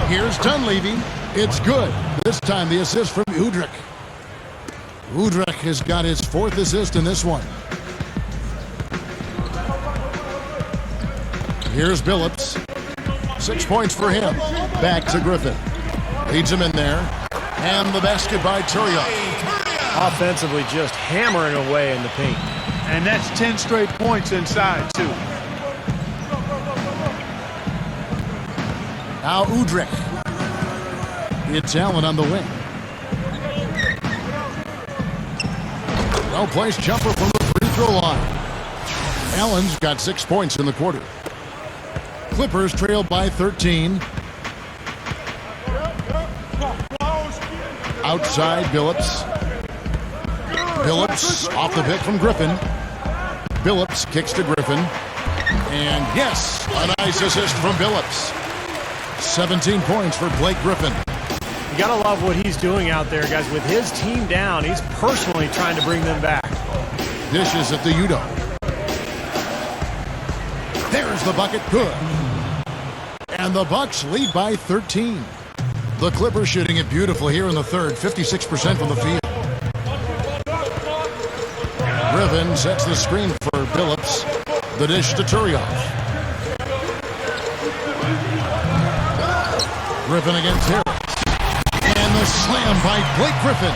Speaker 1: Here's Dunleavy. It's good. This time the assist from Udrih. Udrih has got his 4th assist in this one. Here's Billups. 6 points for him. Back to Griffin. Leads him in there. And the basket by Turioff.
Speaker 3: Offensively just hammering away in the paint.
Speaker 2: And that's 10 straight points inside, too.
Speaker 1: Now Udrih. It's Allen on the wing. Well-placed jumper from the free throw line. Allen's got 6 points in the quarter. Clippers trail by 13. Outside, Billups. Billups off the pick from Griffin. Billups kicks to Griffin. And yes, a nice assist from Billups. 17 points for Blake Griffin.
Speaker 3: You gotta love what he's doing out there, guys. With his team down, he's personally trying to bring them back.
Speaker 1: Dishes at the Udo. There's the bucket, good. And the Bucks lead by 13. The Clippers shooting it beautifully here in the third, 56% from the field. Griffin sets the screen for Billups. The dish to Turioff. Griffin against Harris. And the slam by Blake Griffin.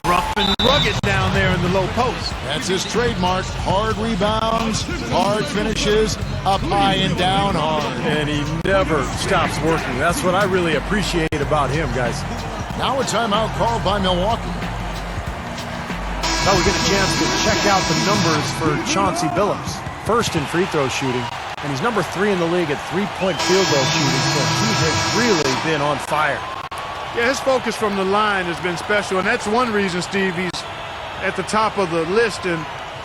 Speaker 2: Rough and rugged down there in the low post.
Speaker 1: That's his trademark. Hard rebounds, hard finishes, up high and down hard.
Speaker 3: And he never stops working. That's what I really appreciate about him, guys.
Speaker 1: Now a timeout called by Milwaukee.
Speaker 3: Now we get a chance to check out the numbers for Chauncey Billups. First in free throw shooting, and he's number 3 in the league at three-point field goal shooting, so he has really been on fire.
Speaker 2: Yeah, his focus from the line has been special, and that's one reason, Steve, he's at the top of the list in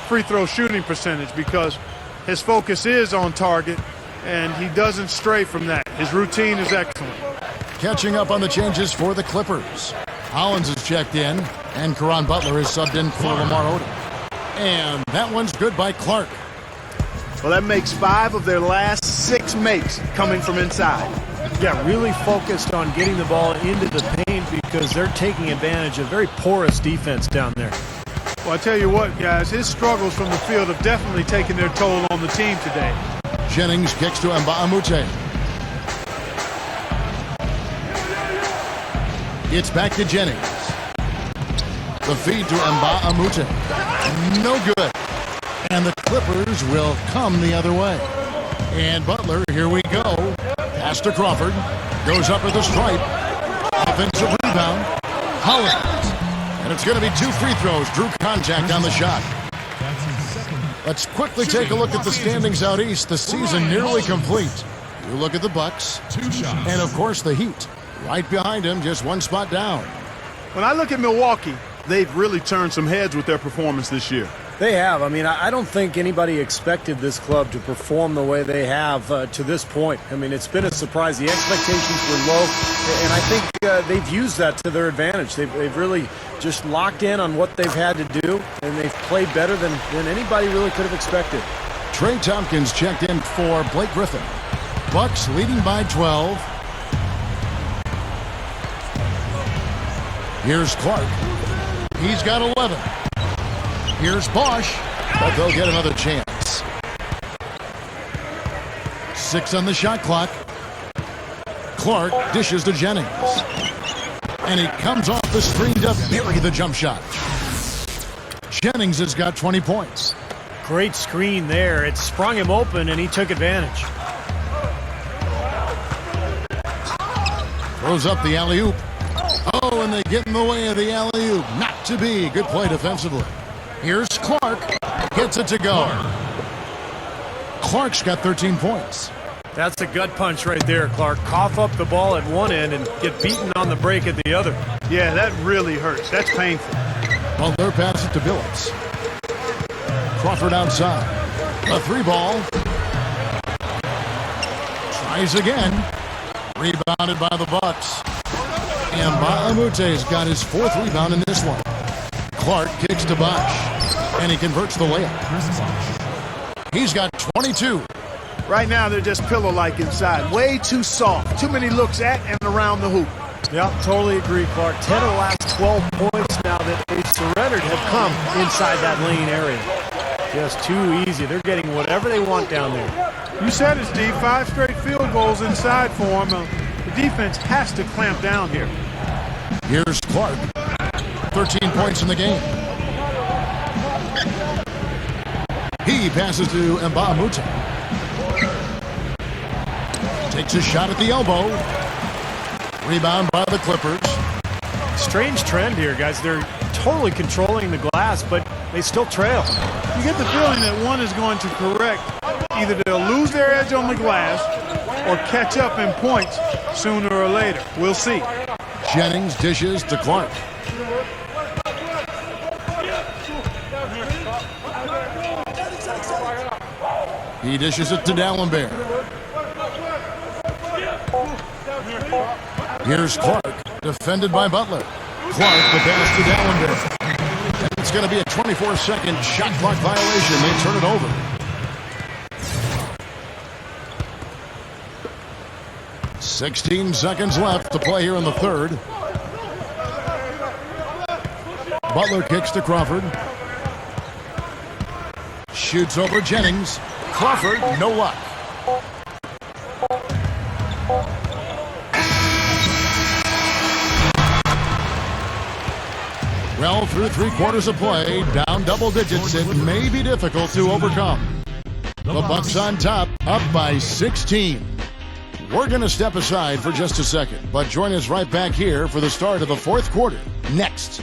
Speaker 2: free throw shooting percentage, because his focus is on target, and he doesn't stray from that. His routine is excellent.
Speaker 1: Catching up on the changes for the Clippers. Hollins is checked in, and Caron Butler is subbed in for Lamar Odom. And that one's good by Clark.
Speaker 2: Well, that makes 5 of their last 6 makes coming from inside.
Speaker 3: Yeah, really focused on getting the ball into the paint because they're taking advantage of very porous defense down there.
Speaker 2: Well, I tell you what, guys, his struggles from the field have definitely taken their toll on the team today.
Speaker 1: Jennings kicks to Nba2K13. It's back to Jennings. The feed to Nba2K13. No good. And the Clippers will come the other way. And Butler, here we go. Pass to Crawford. Goes up at the stripe. Offensive rebound. Hollins. And it's going to be 2 free throws. Drew contact on the shot. Let's quickly take a look at the standings out east. The season nearly complete. You look at the Bucks. And, of course, the Heat. Right behind him, just 1 spot down.
Speaker 2: When I look at Milwaukee, they've really turned some heads with their performance this year.
Speaker 3: They have. I mean, I don't think anybody expected this club to perform the way they have to this point. I mean, it's been a surprise. The expectations were low, and I think they've used that to their advantage. They've really just locked in on what they've had to do, and they've played better than anybody really could have expected.
Speaker 1: Trey Tompkins checked in for Blake Griffin. Bucks leading by 12. Here's Clark. He's got 11. Here's Bosh, but they'll get another chance. 6 on the shot clock. Clark dishes to Jennings. And he comes off the screen to bury the jump shot. Jennings has got 20 points.
Speaker 3: Great screen there. It sprung him open, and he took advantage.
Speaker 1: Throws up the alley-oop. Oh, and they get in the way of the alley-oop. Not to be. Good play defensively. Here's Clark. Gets it to go. Clark's got 13 points.
Speaker 3: That's a gut punch right there, Clark. Cough up the ball at one end and get beaten on the break at the other.
Speaker 2: Yeah, that really hurts. That's painful.
Speaker 1: Butler passes to Billups. Crawford outside. A 3-ball. Tries again. Rebounded by the Bucks. And Nba2K13's got his 4th rebound in this one. Clark kicks to Bosh. And he converts the layup. He's got 22.
Speaker 2: Right now, they're just pillow-like inside. Way too soft. Too many looks at and around the hoop.
Speaker 3: Yeah, totally agree, Clark. 10 of the last 12 points now that they've surrendered have come inside that lane area. Just too easy. They're getting whatever they want down there.
Speaker 2: You said it, Steve. 5 straight field goals inside for them. The defense has to clamp down here.
Speaker 1: Here's Clark. 13 points in the game. He passes to Nba2K13. Takes a shot at the elbow. Rebound by the Clippers.
Speaker 3: Strange trend here, guys. They're totally controlling controlling the glass, but they still trail.
Speaker 2: You get the feeling that one is going to correct. Either they'll lose their edge on the glass or catch up in points sooner or later. We'll see.
Speaker 1: Jennings dishes to Clark. He dishes it to Dallenberg. Here's Clark, defended by Butler. Clark, the pass to Dallenberg. It's going to be a 24-second shot clock violation. They turn it over. 16 seconds left to play here in the third. Butler kicks to Crawford. Shoots over Jennings. Crawford, no luck. Well, through 3/4 of play, down double digits, it may be difficult to overcome. The Bucks on top, up by 16. We're going to step aside for just a second, but join us right back here for the start of the fourth quarter. Next.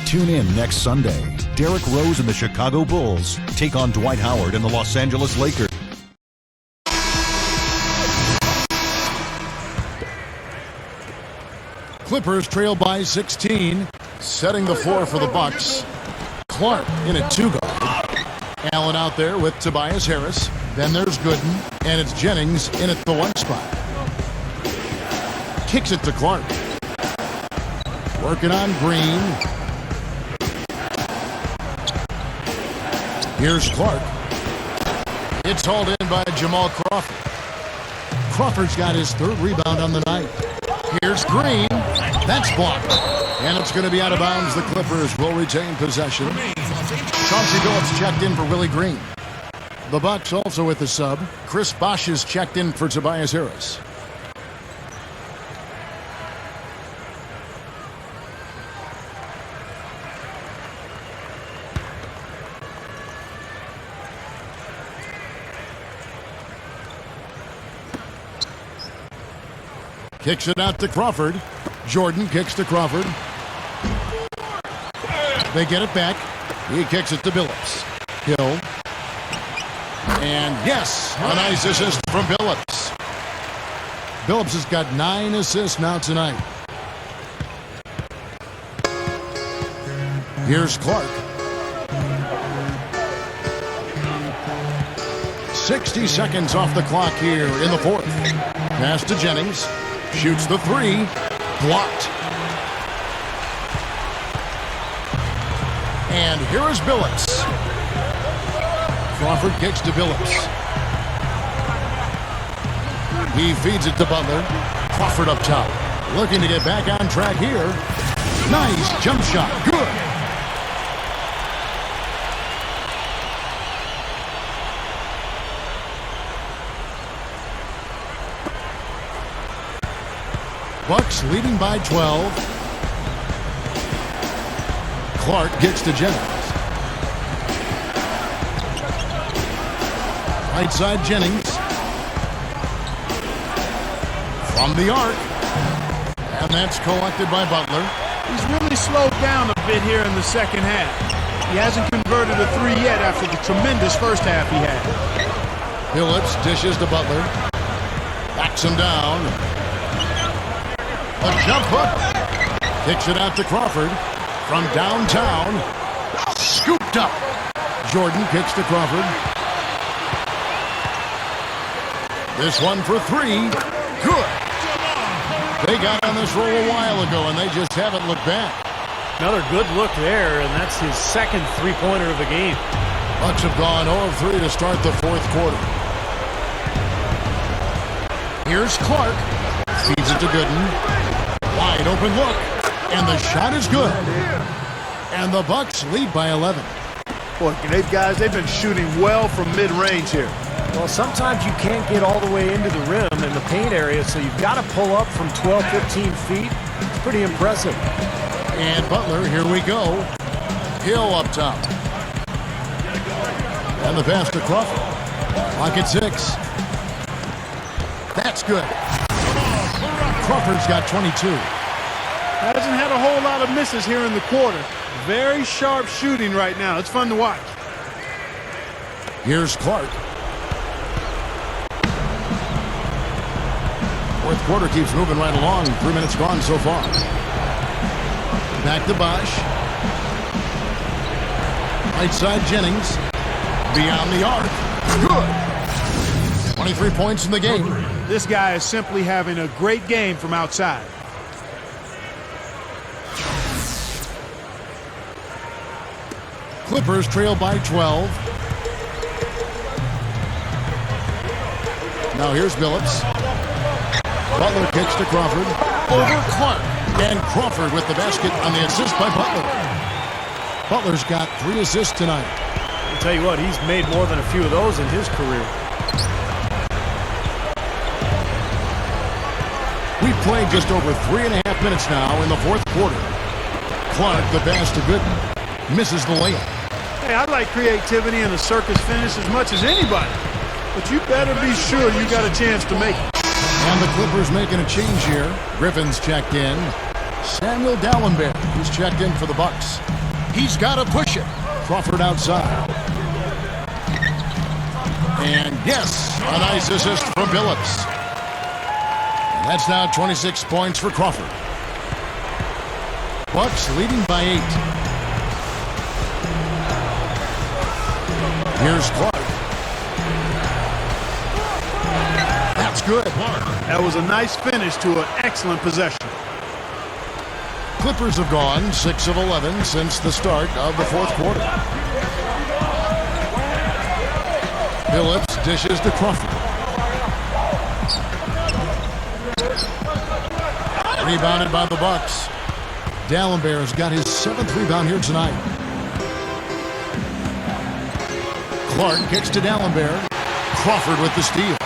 Speaker 5: Tune in next Sunday. Derrick Rose and the Chicago Bulls take on Dwight Howard and the Los Angeles Lakers.
Speaker 1: Clippers trail by 16, setting the floor for the Bucks. Clark in a two-guard. Allen out there with Tobias Harris. Then there's Gooden, and it's Jennings in at the one spot. Kicks it to Clark. Working on Green. Here's Clark. It's hauled in by Jamal Crawford. Crawford's got his third rebound on the night. Here's Green. That's blocked. And it's going to be out of bounds. The Clippers will retain possession. Chauncey Billups checked in for Willie Green. The Bucks also with the sub. Chris Bosh is checked in for Tobias Harris. Kicks it out to Crawford. Jordan kicks to Crawford. They get it back. He kicks it to Billups. Hill. And yes, a nice assist from Billups. Billups has got 9 assists now tonight. Here's Clark. 60 seconds off the clock here in the fourth. Pass to Jennings. Shoots the three. Blocked. And here is Billups. Crawford kicks to Billups. He feeds it to Butler. Crawford up top. Looking to get back on track here. Nice jump shot. Good. Bucks leading by 12. Clark gets to Jennings. Right side Jennings. From the arc. And that's collected by Butler.
Speaker 2: He's really slowed down a bit here in the second half. He hasn't converted a three yet after the tremendous first half he had.
Speaker 1: Billups dishes to Butler. Backs him down. A jump hook. Kicks it out to Crawford. From downtown. Scooped up. Jordan kicks to Crawford. This one for three. Good. They got on this roll a while ago, and they just haven't looked back.
Speaker 3: Another good look there, and that's his second three-pointer of the game.
Speaker 1: Bucks have gone 0 of 3 to start the fourth quarter. Here's Clark. Feeds it to Gooden. Wide open look, and the shot is good. And the Bucks lead by 11.
Speaker 2: Boy, they've been shooting well from mid-range here.
Speaker 3: Well, sometimes you can't get all the way into the rim in the paint area, so you've got to pull up from 12, 15 feet. It's pretty impressive.
Speaker 1: And Butler, here we go. Hill up top. And the pass to Crawford. Clock at 6. That's good. Crawford's got 22.
Speaker 2: Hasn't had a whole lot of misses here in the quarter. Very sharp shooting right now. It's fun to watch.
Speaker 1: Here's Clark. Fourth quarter keeps moving right along. 3 minutes gone so far. Back to Bosh. Right side Jennings. Beyond the arc. Good. 23 points in the game.
Speaker 2: This guy is simply having a great game from outside.
Speaker 1: Clippers trail by 12. Now here's Billups. Butler kicks to Crawford. Over Clark. And Crawford with the basket on the assist by Butler. Butler's got 3 assists tonight.
Speaker 3: I'll tell you what, he's made more than a few of those in his career.
Speaker 1: We've played just over 3.5 minutes now in the fourth quarter. Clark, the pass to Gooden, misses the layup.
Speaker 2: Hey, I like creativity and a circus finish as much as anybody. But you better be sure you got a chance to make it.
Speaker 1: And the Clippers making a change here. Griffin's checked in. Samuel Dallenberg, who's checked in for the Bucks. He's got to push it. Crawford outside. And yes, a nice assist from Billups. And that's now 26 points for Crawford. Bucks leading by 8. Here's Clark. That's good.
Speaker 2: That was a nice finish to an excellent possession.
Speaker 1: Clippers have gone 6 of 11 since the start of the fourth quarter. Billups dishes to Crawford. Rebounded by the Bucks. Dallenberg's got his 7th rebound here tonight. Clark kicks to Dallenberg. Crawford with the steal.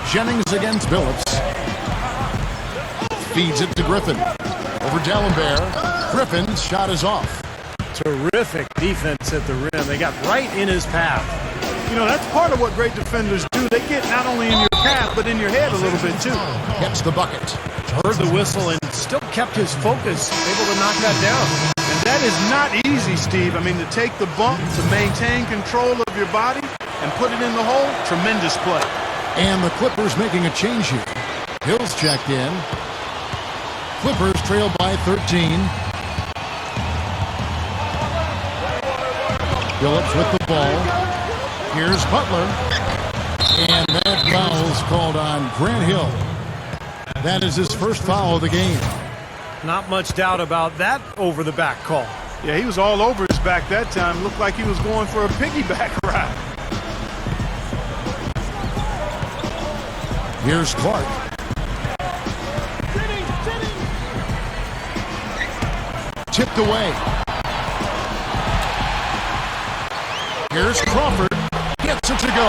Speaker 1: Jennings against Billups. Feeds it to Griffin. Over Dallenberg. Griffin's shot is off.
Speaker 3: Terrific defense at the rim. They got right in his path.
Speaker 2: You know, that's part of what great defenders do. They get not only in your path, but in your head a little bit, too.
Speaker 1: Gets the bucket.
Speaker 3: Heard the whistle and still kept his focus, able to knock that down.
Speaker 2: And that is not easy, Steve. I mean, to take the bump, to maintain control of your body, and put it in the hole, tremendous play.
Speaker 1: And the Clippers making a change here. Hill's checked in. Clippers trail by 13. Billups with the ball. Here's Butler. And that foul's called on Grant Hill. That is his first foul of the game.
Speaker 3: Not much doubt about that over-the-back call.
Speaker 2: Yeah, he was all over his back that time. Looked like he was going for a piggyback ride.
Speaker 1: Here's Clark. Tipped away. Here's Crawford. Gets it to go.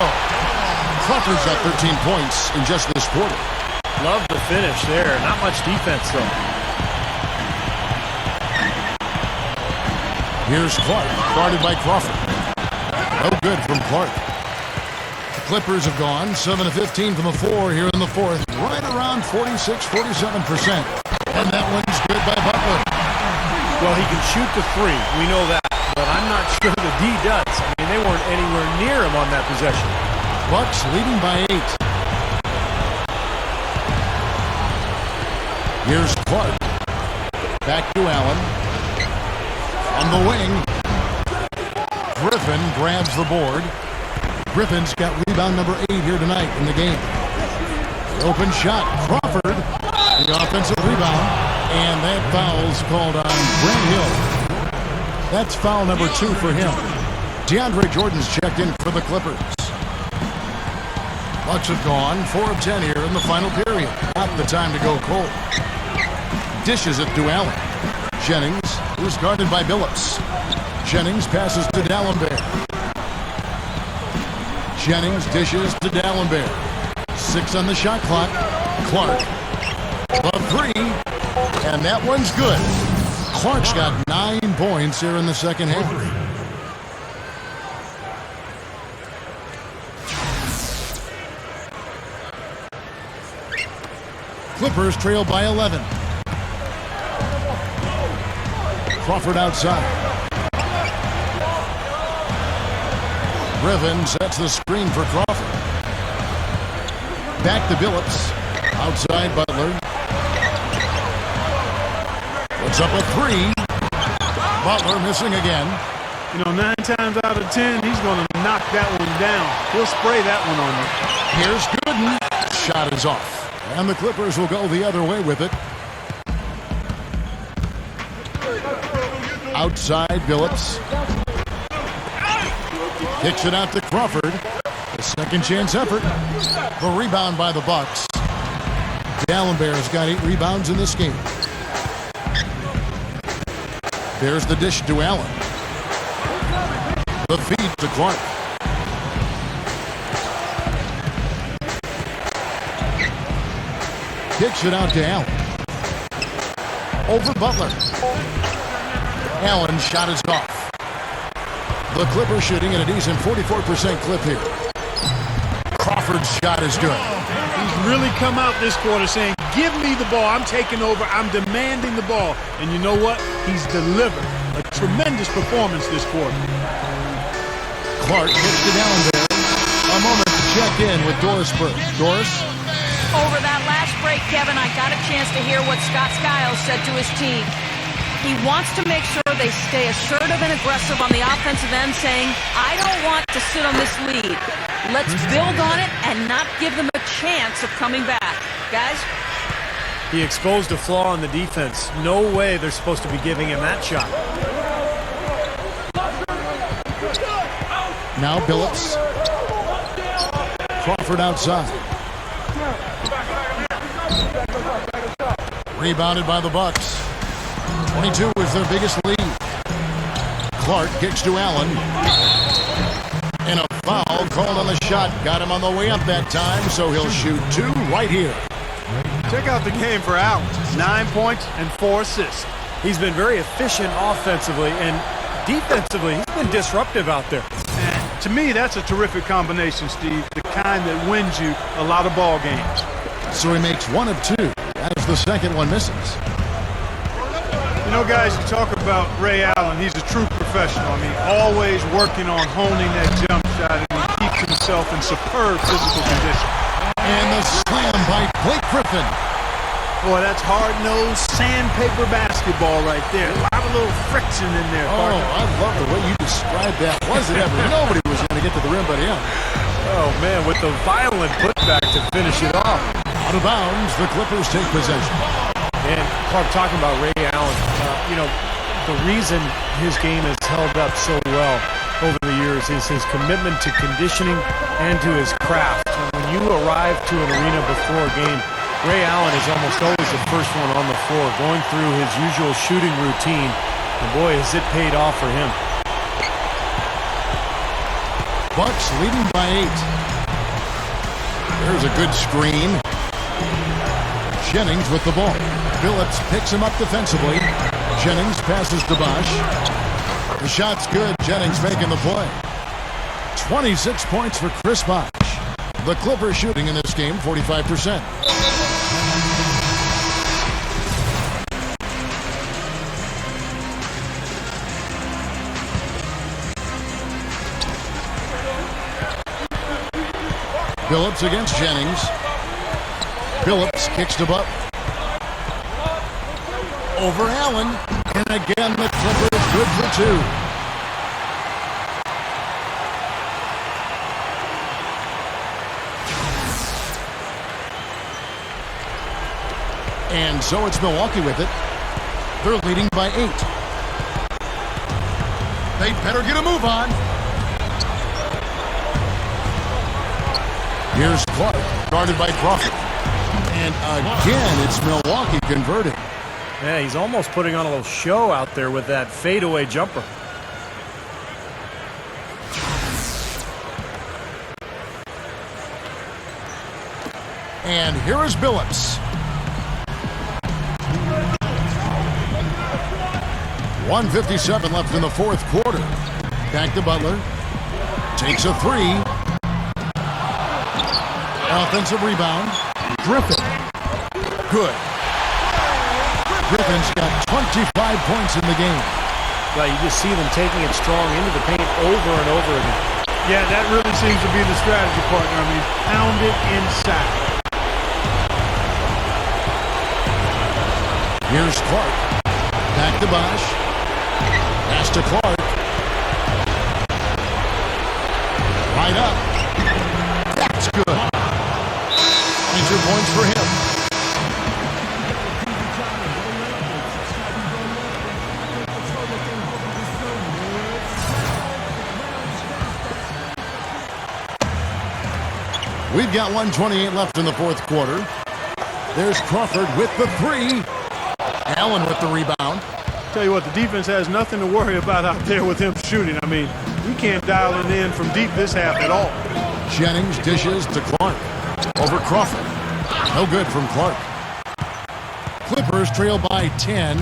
Speaker 1: Crawford's got 13 points in just this quarter.
Speaker 3: Love the finish there. Not much defense, though.
Speaker 1: Here's Clark, guarded by Crawford. No good from Clark. The Clippers have gone 7 of 15 from the floor here in the fourth. Right around 46-47%. And that one's good by Butler.
Speaker 3: Well, he can shoot the 3. We know that. But I'm not sure the D does. I mean, they weren't anywhere near him on that possession.
Speaker 1: Bucks leading by 8. Here's Clark. Back to Allen. On the wing. Griffin grabs the board. Griffin's got rebound number 8 here tonight in the game. The open shot. Crawford. The offensive rebound. And that foul's called on Grant Hill. That's foul number 2 for him. DeAndre Jordan's checked in for the Clippers. Bucks have gone 4 of 10 here in the final period. Not the time to go cold. Dishes it to Allen. Jennings, who's guarded by Billups. Jennings passes to Dallenberg. Jennings dishes to Dallenberg. 6 on the shot clock. Clark. The 3. And that one's good. Clark's got 9 points here in the second half. Clippers trail by 11. Crawford outside. Griffin sets the screen for Crawford. Back to Billups. Outside Butler. Puts up a three. Butler missing again.
Speaker 2: You know, 9 times out of 10, he's going to knock that one down. He'll spray that one on you.
Speaker 1: Here's Gooden. Shot is off. And the Clippers will go the other way with it. Outside Billups. Kicks it out to Crawford. A second chance effort. The rebound by the Bucks. The Allen Bears got 8 rebounds in this game. There's the dish to Allen. The feed to Clark. Kicks it out to Allen. Over Butler. Allen's shot is off. The Clippers shooting at a decent 44% clip here. Crawford's shot is good.
Speaker 2: He's really come out this quarter saying, give me the ball. I'm taking over. I'm demanding the ball. And you know what? He's delivered. A tremendous performance this quarter.
Speaker 1: Clark hits it down there. A moment to check in with Doris Burke. Doris?
Speaker 4: Over that last break, Kevin, I got a chance to hear what Scott Skiles said to his team. He wants to make sure they stay assertive and aggressive on the offensive end, saying, I don't want to sit on this lead. Let's build on it and not give them a chance of coming back. Guys?
Speaker 3: He exposed a flaw in the defense. No way they're supposed to be giving him that shot.
Speaker 1: Now Billups. Crawford outside. Rebounded by the Bucks. 22 is their biggest lead. Clark kicks to Allen. And a foul called on the shot. Got him on the way up that time, so he'll shoot 2 right here.
Speaker 2: Check out the game for Allen. 9 points and 4 assists.
Speaker 3: He's been very efficient offensively, and defensively, he's been disruptive out there.
Speaker 2: And to me, that's a terrific combination, Steve. The kind that wins you a lot of ball games.
Speaker 1: So he makes 1 of 2 as the second one misses.
Speaker 2: You know, guys, you talk about Ray Allen. He's a true professional. I mean, always working on honing that jump shot, and he keeps himself in superb physical condition.
Speaker 1: And the slam by Blake Griffin.
Speaker 2: Boy, that's hard-nosed sandpaper basketball right there. A lot of little friction in there.
Speaker 1: Oh, I love the way you described that. Was it ever? Nobody was going to get to the rim but him.
Speaker 3: Oh, man, with the violent putback to finish it off.
Speaker 1: Out of bounds, the Clippers take possession.
Speaker 3: And Clark, talking about Ray Allen, you know, the reason his game has held up so well over the years is his commitment to conditioning and to his craft. When you arrive to an arena before a game, Ray Allen is almost always the first one on the floor, going through his usual shooting routine. And boy, has it paid off for him.
Speaker 1: Bucks leading by 8. There's a good screen. Jennings with the ball. Billups picks him up defensively. Jennings passes to Bosh. The shot's good. Jennings making the play. 26 points for Chris Bosh. The Clippers shooting in this game 45%. Billups against Jennings. Billups kicks to Butler. Over Allen. And again, the Clippers good for 2. And so it's Milwaukee with it. They're leading by 8. They better get a move on. Here's Clark, guarded by Crawford. And again, it's Milwaukee converting.
Speaker 3: Yeah, he's almost putting on a little show out there with that fadeaway jumper.
Speaker 1: And here is Billups. 1:57 left in the fourth quarter. Back to Butler. Takes a 3. Offensive rebound. Griffin. Good. Griffin's got 25 points in the game.
Speaker 3: Well, you just see them taking it strong into the paint over and over again.
Speaker 2: Yeah, that really seems to be the strategy, partner. I mean, pound it inside.
Speaker 1: Here's Clark. Back to Bosh. Pass to Clark. Right up. That's good. Major points for him. We've got 1:28 left in the fourth quarter. There's Crawford with the three. Allen with the rebound.
Speaker 2: Tell you what, the defense has nothing to worry about out there with him shooting. I mean, we can't dial it in from deep this half at all.
Speaker 1: Jennings dishes to Clark. Over Crawford. No good from Clark. Clippers trail by 10.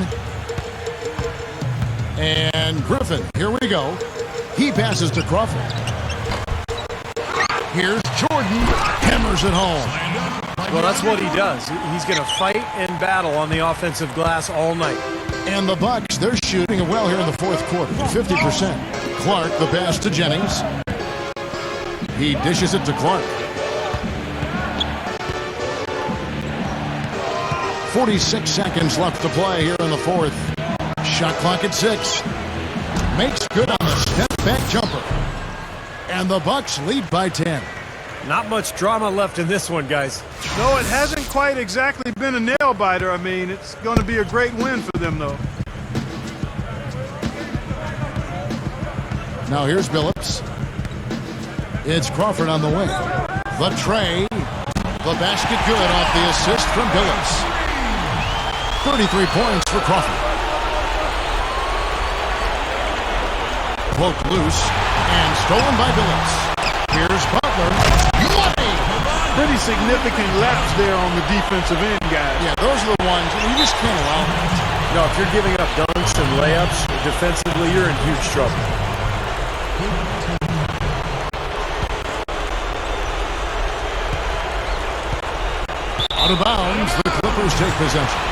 Speaker 1: And Griffin, here we go. He passes to Crawford. Here's Jordan. Hammers it home.
Speaker 3: Well, that's what he does. He's going to fight and battle on the offensive glass all night.
Speaker 1: And the Bucks, they're shooting well here in the fourth quarter, 50%. Clark, the pass to Jennings. He dishes it to Clark. 46 seconds left to play here in the fourth. Shot clock at 6. Makes good on the step-back jumper. And the Bucks lead by 10.
Speaker 3: Not much drama left in this one, guys.
Speaker 2: No, it hasn't quite exactly been a nail-biter. I mean, it's going to be a great win for them, though.
Speaker 1: Now here's Billups. It's Crawford on the wing. The tray. The basket good off the assist from Billups. 33 points for Crawford. Poked loose and stolen by Billups. Here's Butler. Money!
Speaker 2: Pretty significant laps there on the defensive end, guys.
Speaker 1: Yeah, those are the ones you just can't allow that.
Speaker 3: No, if you're giving up dunks and layups defensively, you're in huge trouble.
Speaker 1: Out of bounds, the Clippers take possession.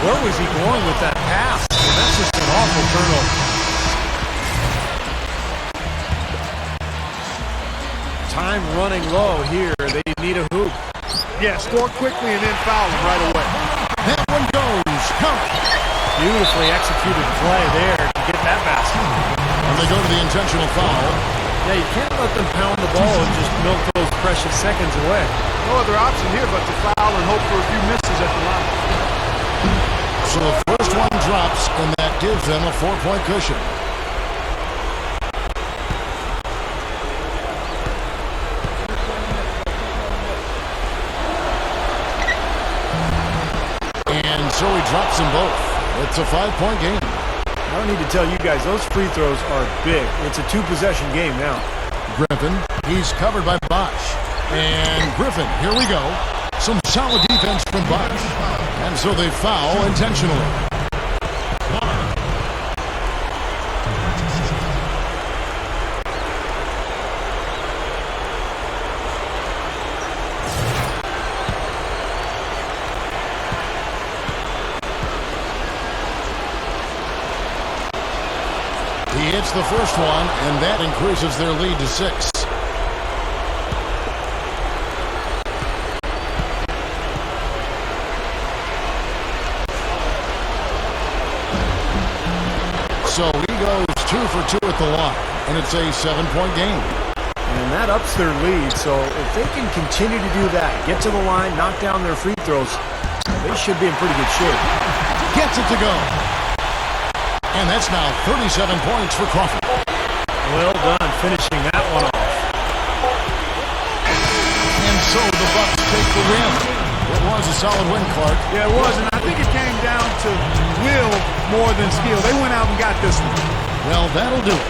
Speaker 3: Where was he going with that pass? Well, that's just an awful turnover. Time running low here. They need a hoop.
Speaker 2: Yeah, score quickly and then foul them right away.
Speaker 1: That one goes. Count.
Speaker 3: Beautifully executed play there to get that basket.
Speaker 1: And they go to the intentional foul.
Speaker 3: Yeah, you can't let them pound the ball and just milk those precious seconds away.
Speaker 2: No other option here but to foul and hope for a few misses at the line.
Speaker 1: So the first one drops, and that gives them a 4-point cushion. And so he drops them both. It's a 5-point game.
Speaker 3: I don't need to tell you guys, those free throws are big. It's a 2-possession game now.
Speaker 1: Griffin, he's covered by Bosh. And Griffin, here we go. Some solid defense from Bosh. And so they foul intentionally. He hits the first one, and that increases their lead to 6. So he goes 2 for 2 at the line, and it's a 7-point game.
Speaker 3: And that ups their lead, so if they can continue to do that, get to the line, knock down their free throws, they should be in pretty good shape.
Speaker 1: Gets it to go. And that's now 37 points for Crawford.
Speaker 3: Well done, finishing that one off.
Speaker 1: And so the Bucks take the win. It was a solid win, Clark.
Speaker 2: Yeah, it was, and I think it came down to will more than skill. They went out and got this one.
Speaker 1: Well, that'll do it.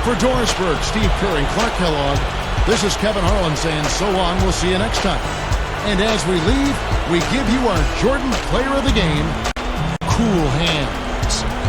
Speaker 1: For Dorisburg, Steve Kerr and Clark Kellogg, this is Kevin Harlan saying so long. We'll see you next time. And as we leave, we give you our Jordan Player of the Game, Cool Hands.